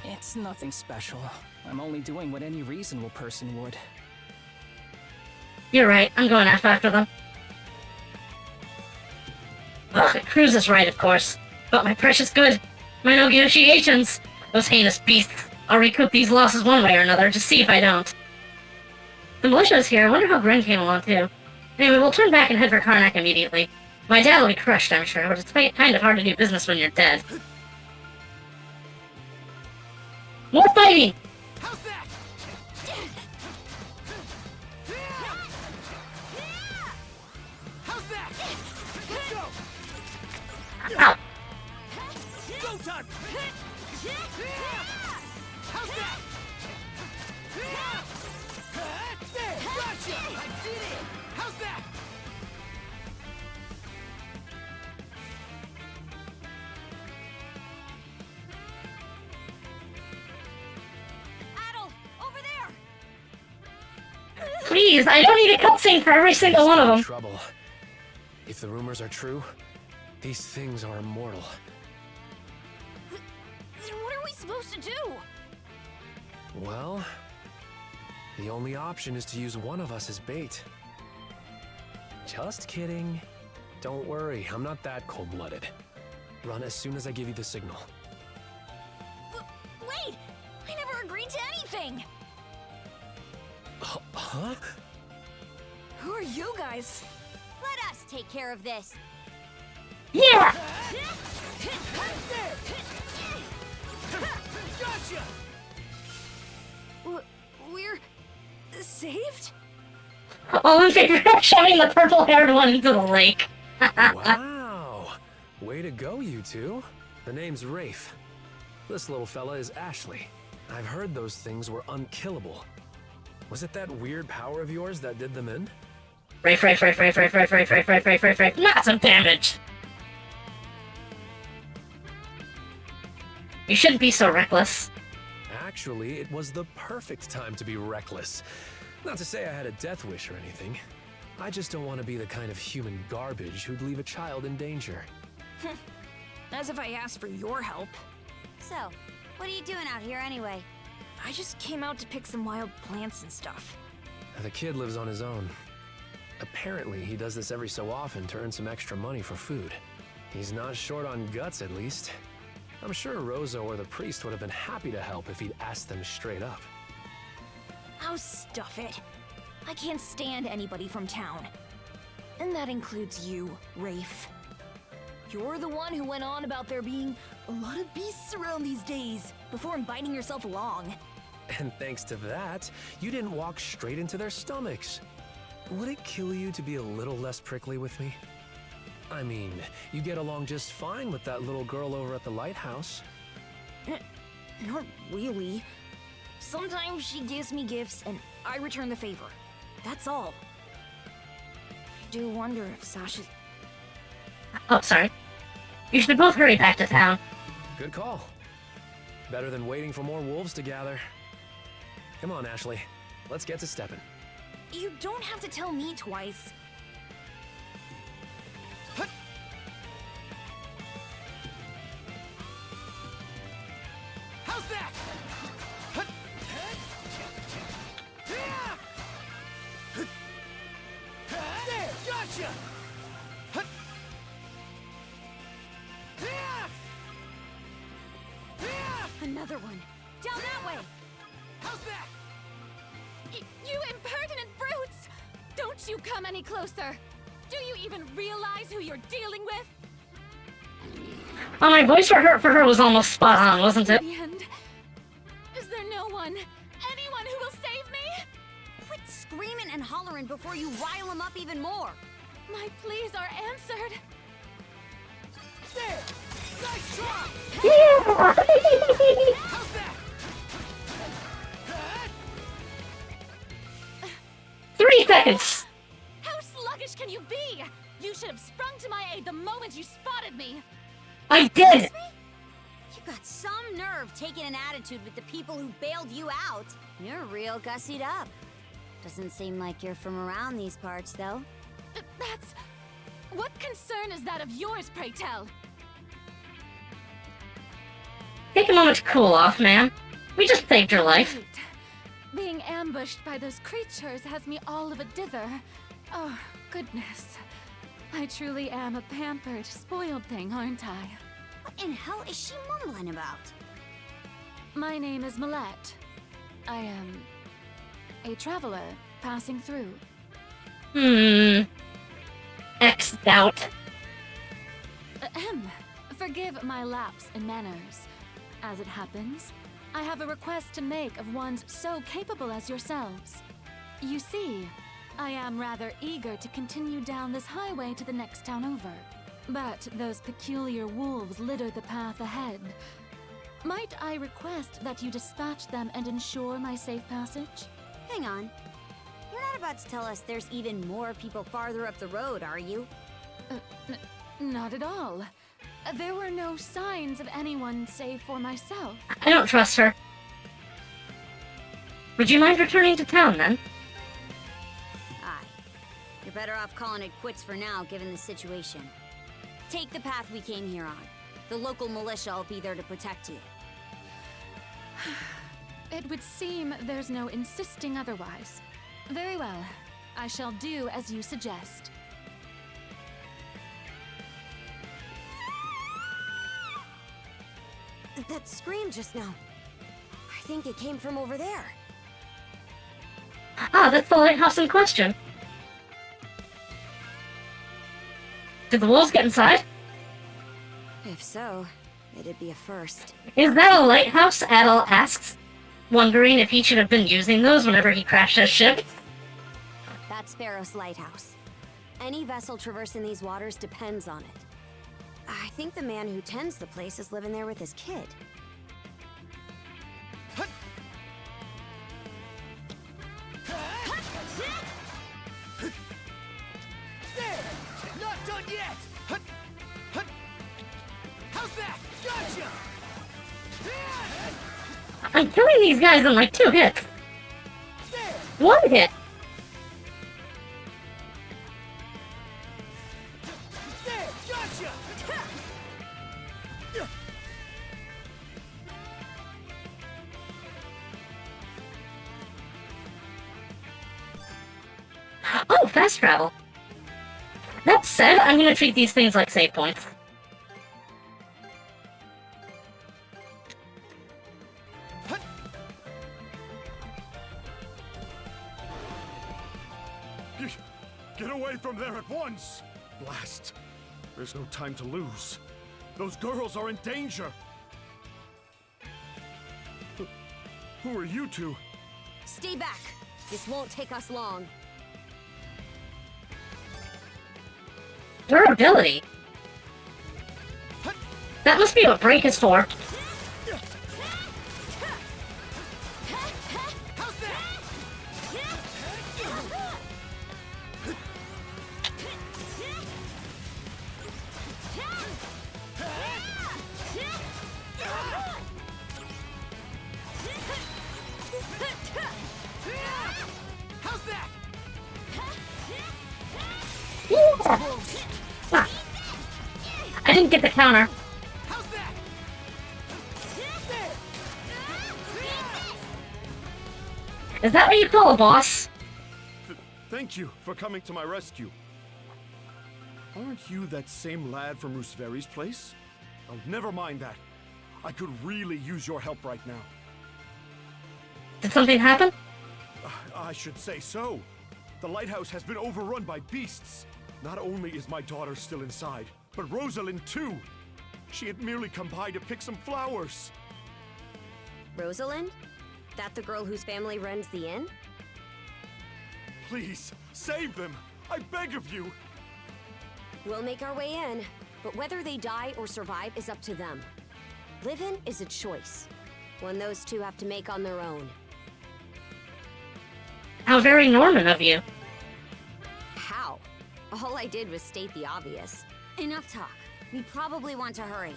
It's nothing special. I'm only doing what any reasonable person would. You're right, I'm going after them. Ugh, Cruz is right, of course. But my precious good. My negotiations. Those heinous beasts. I'll recoup these losses one way or another, just see if I don't. The militia is here. I wonder how Gren came along, too. Anyway, we'll turn back and head for Karnak immediately. My dad will be crushed, I'm sure, but it's kind of hard to do business when you're dead. More fighting! How's that? How's that? Let's go! Ow! Go time! How's that? There! Gotcha! I did it! How's that? Adel, over there! Please, I don't need a cutscene for every single one of them. Trouble. If the rumors are true, these things are immortal. Then what are we supposed to do? Well, the only option is to use one of us as bait. Just kidding. Don't worry, I'm not that cold-blooded. Run as soon as I give you the signal. Wait! I never agreed to anything! Huh? Who are you guys? Let us take care of this. Yeah! Gotcha! We're saved? Oh, they're shoving the purple-haired one into the lake. Wow! Way to go, you two. The name's Rafe. This little fella is Ashley. I've heard those things were unkillable. Was it that weird power of yours that did them in? Rafe. Massive damage. You shouldn't be so reckless. Actually, it was the perfect time to be reckless. Not to say I had a death wish or anything. I just don't want to be the kind of human garbage who'd leave a child in danger. As if I asked for your help. So, what are you doing out here anyway? I just came out to pick some wild plants and stuff. The kid lives on his own. Apparently, he does this every so often to earn some extra money for food. He's not short on guts, at least. I'm sure Rosa or the priest would have been happy to help if he'd asked them straight up. Oh, stuff it. I can't stand anybody from town. And that includes you, Rafe. You're the one who went on about there being a lot of beasts around these days, before inviting yourself along. And thanks to that, you didn't walk straight into their stomachs. Would it kill you to be a little less prickly with me? I mean, you get along just fine with that little girl over at the lighthouse. Not really. Sometimes she gives me gifts and I return the favor. That's all. I do wonder if Sasha's... Oh, sorry. You should both hurry back to town. Good call. Better than waiting for more wolves to gather. Come on, Ashley. Let's get to stepping. You don't have to tell me twice. How's that? There, gotcha! Another one. Down that way! How's that? You impertinent brutes! Don't you come any closer! Do you even realize who you're dealing with? Oh, my voice for her was almost spot on, wasn't it? And is there no one, anyone who will save me? Quit screaming and hollering before you rile them up even more. My pleas are answered. There! Nice try! Yeah! How's that? 3 seconds! How sluggish can you be? You should have sprung to my aid the moment you spotted me. I did! You got some nerve taking an attitude with the people who bailed you out. You're real gussied up. Doesn't seem like you're from around these parts, though. That's... What concern is that of yours, pray tell? Take a moment to cool off, man. We just saved your life. Right. Being ambushed by those creatures has me all of a dither. Oh, goodness. I truly am a pampered, spoiled thing, aren't I? What in hell is she mumbling about? My name is Millette. I am a traveler passing through. X-doubt. Ahem. Forgive my lapse in manners. As it happens, I have a request to make of ones so capable as yourselves. You see, I am rather eager to continue down this highway to the next town over. But those peculiar wolves litter the path ahead. Might I request that you dispatch them and ensure my safe passage? Hang on. You're not about to tell us there's even more people farther up the road, are you? Not at all. There were no signs of anyone save for myself. I don't trust her. Would you mind returning to town, then? Aye. Your We're better off calling it quits for now, given the situation. Take the path we came here on. The local militia will be there to protect you. It would seem there's no insisting otherwise. Very well. I shall do as you suggest. That scream just now. I think it came from over there. Ah, that's the lighthouse in question. Did the wolves get inside? If so, it'd be a first. Is that a lighthouse? Adel asks, wondering if he should have been using those whenever he crashed his ship. That's Sparrow's lighthouse. Any vessel traversing these waters depends on it. I think the man who tends the place is living there with his kid. There! Not done yet! How's that? Gotcha! I'm killing these guys in like 2 hits. 1 hit. There! Gotcha! Oh, fast travel. That said, I'm gonna treat these things like save points. Get away from there at once! Blast! There's no time to lose. Those girls are in danger! Who are you two? Stay back! This won't take us long. Durability. That must be what break is for. How's that? Ah. I didn't get the counter. How's that? Is that what you call a boss? Thank you for coming to my rescue. Aren't you that same lad from Rooseveri's place? Oh, never mind that. I could really use your help right now. Did something happen? I should say so. The lighthouse has been overrun by beasts. Not only is my daughter still inside, but Rosalind too. She had merely come by to pick some flowers. Rosalind? That the girl whose family runs the inn? Please, save them! I beg of you! We'll make our way in, but whether they die or survive is up to them. Living is a choice, one those two have to make on their own. How very Norman of you. How? All I did was state the obvious. Enough talk. We probably want to hurry.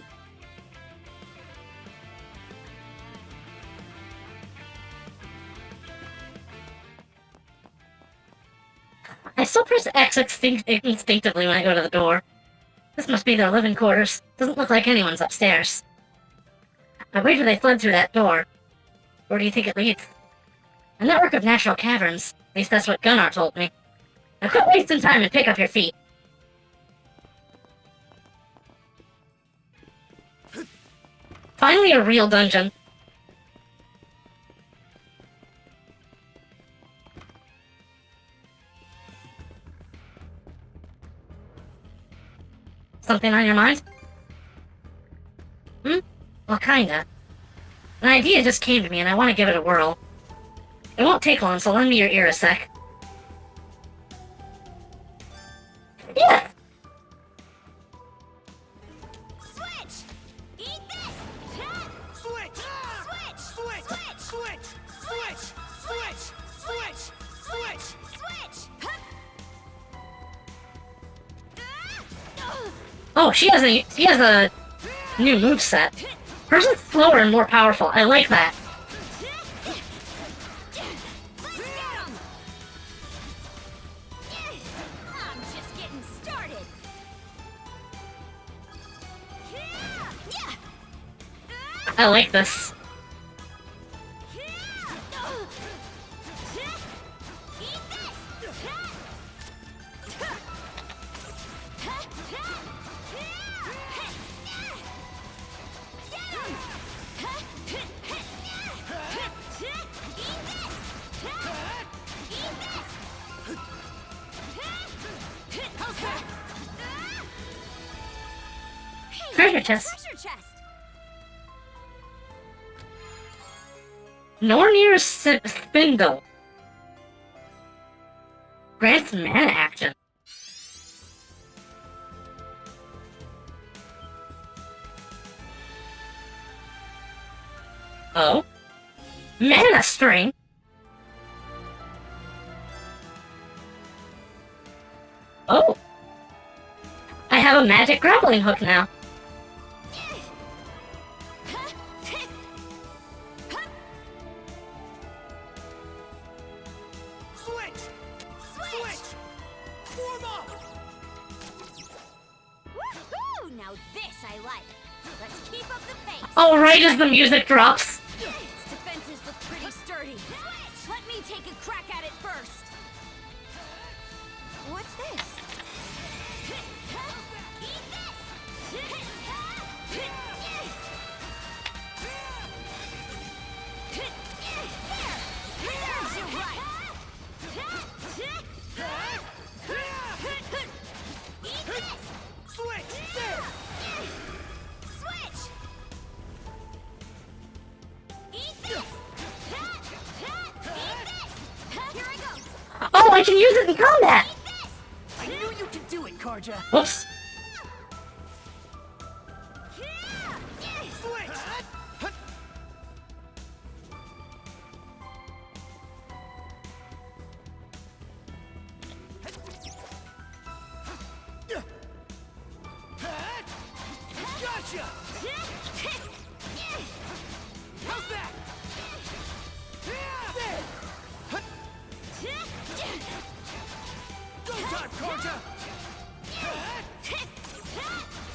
I still press X instinctively when I go to the door. This must be their living quarters. Doesn't look like anyone's upstairs. I wager they fled through that door. Where do you think it leads? A network of natural caverns. At least that's what Gunnar told me. Now quit wasting time and pick up your feet. Finally a real dungeon. Something on your mind? Well, kinda. An idea just came to me and I want to give it a whirl. It won't take long, so lend me your ear a sec. Yeah! Switch! Eat this! Switch! Switch! Switch! Switch! Switch! Switch! Switch! Switch! Switch! Oh, she has a new moveset. Hers is slower and more powerful. I like that. I like this. Treasure chest. Nornir's spindle. Grants mana action. Oh? Mana string? Oh! I have a magic grappling hook now. Oh, right as the music drops. Its defenses look pretty sturdy. Let me take a crack at it first. What's this? Serves you right. Eat this. Switch. Switch. Eat this! Here I go! Oh, I can use it in combat! I knew you could do it, Karja. Whoops. Gotcha! How's that? Go time, Karja!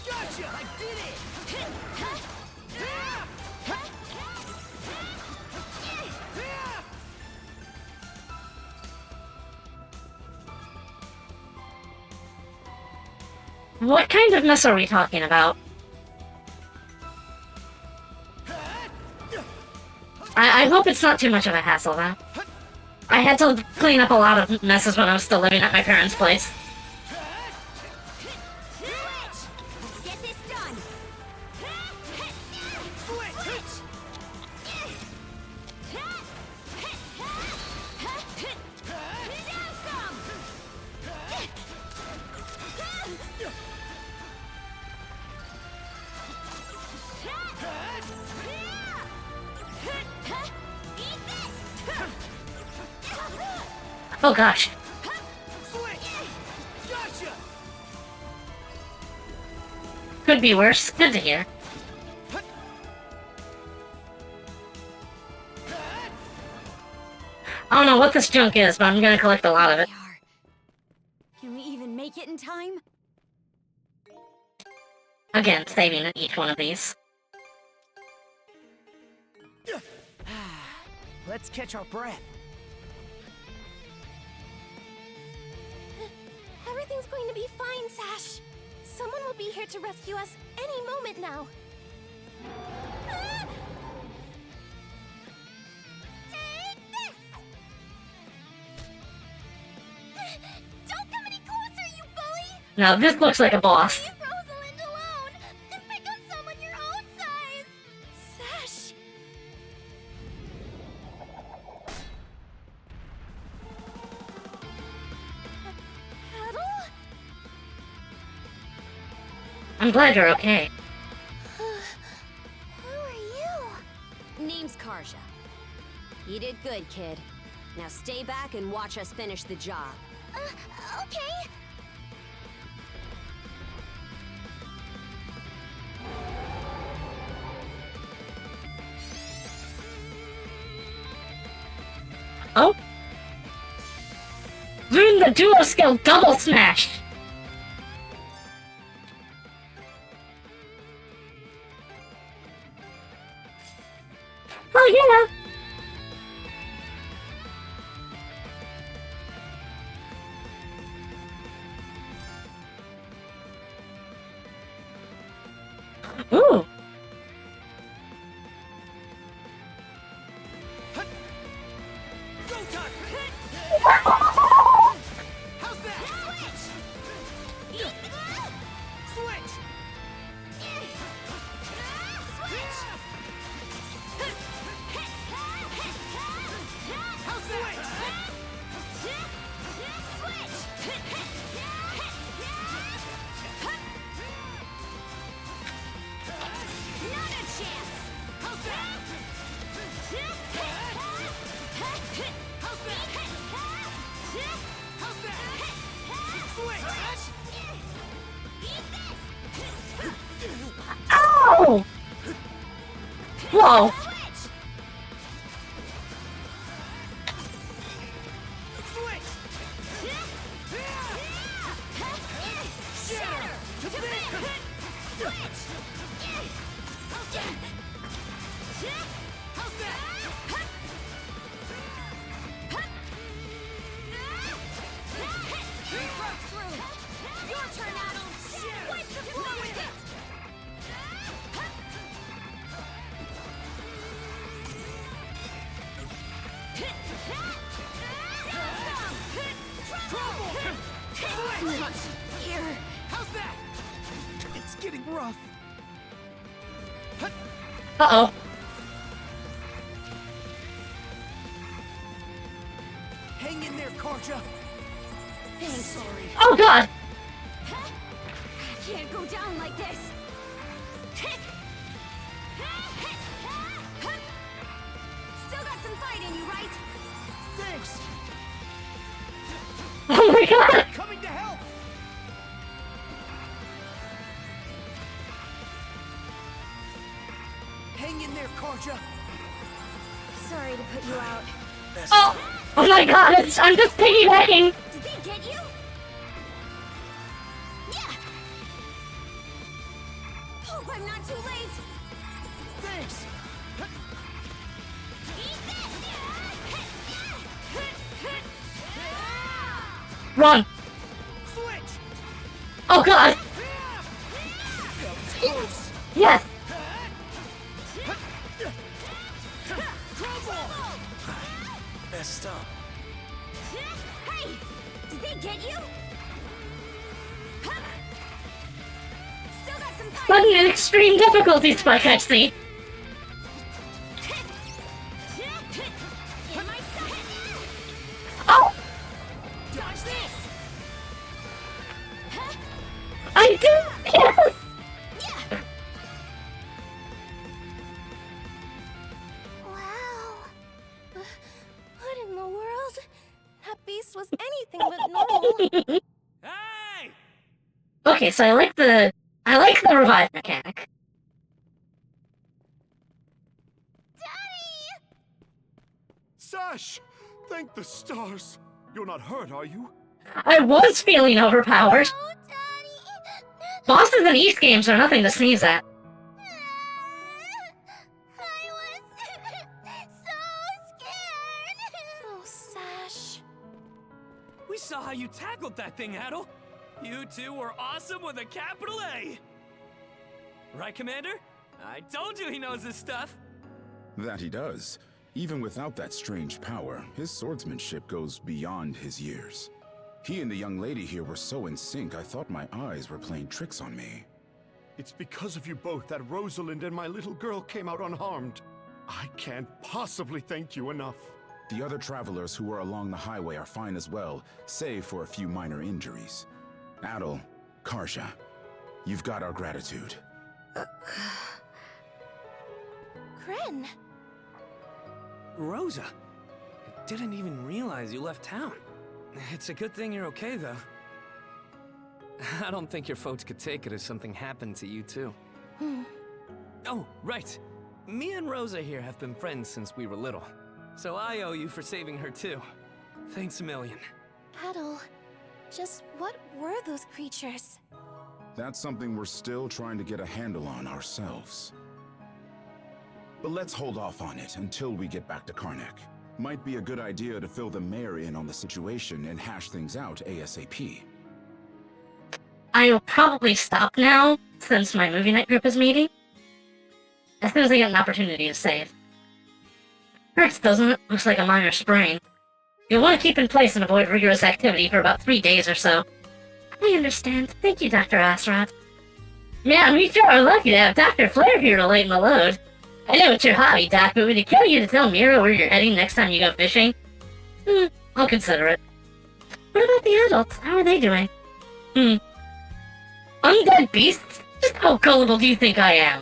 Gotcha! I did it! What kind of mess are we talking about? I hope it's not too much of a hassle, though. I had to clean up a lot of messes when I was still living at my parents' place. Let's get this done. Oh gosh. Could be worse. Good to hear. I don't know what this junk is, but I'm gonna collect a lot of it. Can we even make it in time? Again, saving each one of these. Let's catch our breath. Everything's going to be fine, Sash. Someone will be here to rescue us any moment now. Take this! Don't come any closer, you bully! Now this looks like a boss. Leave Rosalind alone and pick on someone your own size! Sash! Paddle? I'm glad you're okay. Who are you? Name's Karja. You did good, kid. Now stay back and watch us finish the job. Okay. Oh? Learn the duo skill double smash! yeah. Ooh. Go time! How's that? Switch! Switch! Switch! How's that? Not a chance! How's that? How's that? How's that? Switch! Ow! Whoa. Switch! Shatter! To the Switch! How's that? How's that? You broke through! Your turn, Adam! Wipe the floor with it! Not here! How's that? It's getting rough. Uh-oh. Hang in there, Karja. Thanks. Sorry. Oh, God. I can't go down like this. Still got some fight in you, right? Thanks. Oh, my God. Coming to help. Hang in there, Karja. Sorry to put you out. Oh. Oh, my God. I'm just piggybacking. Did they get you? Yeah. Hope I'm not too late. Thanks. Run. Switch. Oh, God. Close. Yes. Messed up. Hey, did they get you? Still got some fight. Sudden and extreme difficulty spike, I see. In my sight. Oh. Dodge this. I do. Yes. Wow. What in the world? That beast was anything but normal. Hey! Okay, so I like the revive mechanic. Sash! Thank the stars! You're not hurt, are you? I was feeling overpowered. Bosses in East games are nothing to sneeze at. Oh, Sash. We saw how you tackled that thing, Adel. You two were awesome with a capital A. Right, Commander? I told you he knows his stuff. That he does. Even without that strange power, his swordsmanship goes beyond his years. He and the young lady here were so in sync, I thought my eyes were playing tricks on me. It's because of you both that Rosalind and my little girl came out unharmed. I can't possibly thank you enough. The other travelers who were along the highway are fine as well, save for a few minor injuries. Adel, Karja, you've got our gratitude. Kren. Rosa, I didn't even realize you left town. It's a good thing you're okay, though. I don't think your folks could take it if something happened to you, too. Oh, right. Me and Rosa here have been friends since we were little. So I owe you for saving her, too. Thanks a million. Adel, just what were those creatures? That's something we're still trying to get a handle on ourselves. But let's hold off on it until we get back to Karnak. Might be a good idea to fill the mayor in on the situation and hash things out ASAP. I will probably stop now, since my movie night group is meeting. As soon as I get an opportunity to save. Hurts, doesn't it? Looks like a minor sprain. You'll want to keep in place and avoid rigorous activity for about 3 days or so. I understand. Thank you, Dr. Asrod. Man, we sure are lucky to have Dr. Flair here to lighten the load. I know it's your hobby, Doc, but would it kill you to tell Mira where you're heading next time you go fishing? I'll consider it. What about the adults? How are they doing? Undead beasts? Just how gullible do you think I am?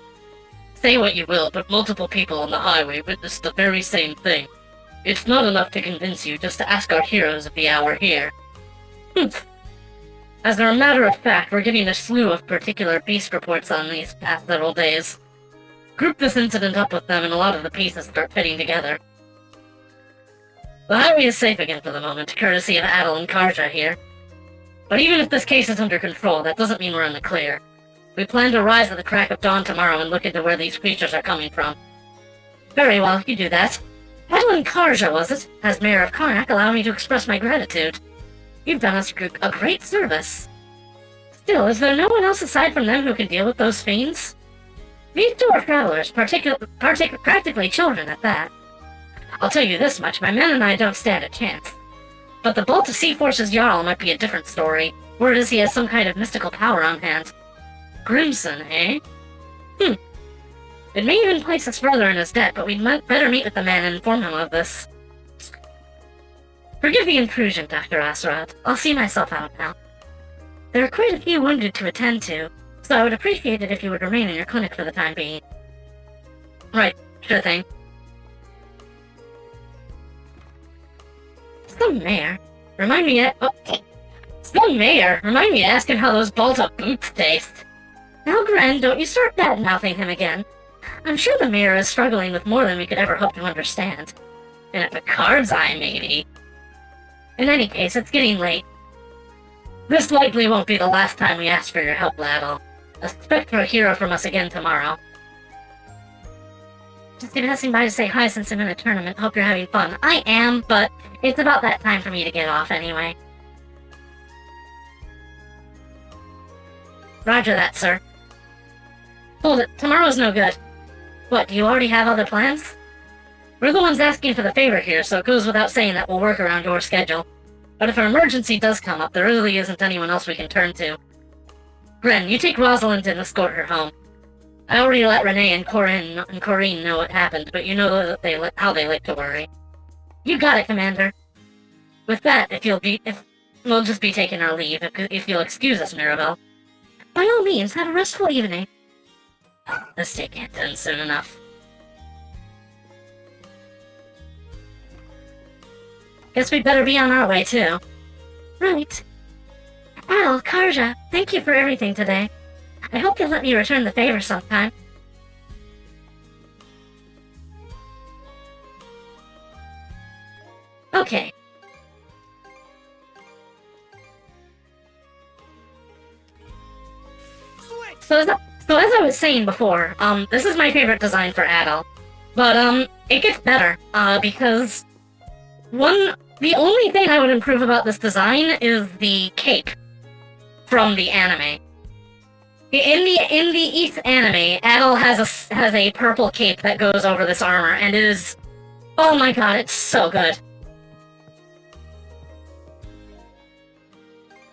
Say what you will, but multiple people on the highway witnessed the very same thing. It's not enough to convince you just to ask our heroes of the hour here. As a matter of fact, we're getting a slew of particular beast reports on these past several days. Group this incident up with them and a lot of the pieces start fitting together. The highway is safe again for the moment, courtesy of Adel and Karja here. But even if this case is under control, that doesn't mean we're in the clear. We plan to rise at the crack of dawn tomorrow and look into where these creatures are coming from. Very well, you do that. Adel and Karja, was it? As Mayor of Karnak, allow me to express my gratitude. You've done us a great service. Still, is there no one else aside from them who can deal with those fiends? These two are travelers, practically children at that. I'll tell you this much, my men and I don't stand a chance. But the Balta Sea Force's Jarl might be a different story. Word is he has some kind of mystical power on hand. Grimson, eh? It may even place us further in his debt, but we'd better meet with the man and inform him of this. Forgive the intrusion, Dr. Asrod. I'll see myself out now. There are quite a few wounded to attend to, so I would appreciate it if you would remain in your clinic for the time being. Right, sure thing. Some mayor. Remind me to ask him how those Balta boots taste. Now, Gren, don't you start bad-mouthing him again. I'm sure the mayor is struggling with more than we could ever hope to understand. In a Picard's eye, maybe. In any case, it's getting late. This likely won't be the last time we ask for your help, Laddle. Expect for a hero from us again tomorrow. Just passing by to say hi since I'm in a tournament. Hope you're having fun. I am, but it's about that time for me to get off anyway. Roger that, sir. Hold it. Tomorrow's no good. What, do you already have other plans? We're the ones asking for the favor here, so it goes without saying that we'll work around your schedule. But if an emergency does come up, there really isn't anyone else we can turn to. Gren, you take Rosalind and escort her home. I already let Renee and Corinne know what happened, but you know that how they like to worry. You got it, Commander. With that, we'll just be taking our leave, if you'll excuse us, Mirabelle. By all means, have a restful evening. This day can't end soon enough. Guess we'd better be on our way, too. Right. Al, Karja, thank you for everything today. I hope you'll let me return the favor sometime. Okay. So as I was saying before, this is my favorite design for Adel. But, it gets better, because the only thing I would improve about this design is the cape from the anime. In the East anime, Adel has a purple cape that goes over this armor, and it is, oh my god, it's so good.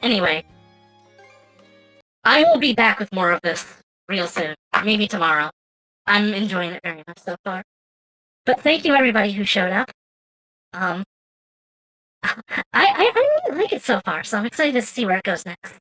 Anyway, I will be back with more of this real soon, maybe tomorrow. I'm enjoying it very much so far. But thank you everybody who showed up. I really like it so far, so I'm excited to see where it goes next.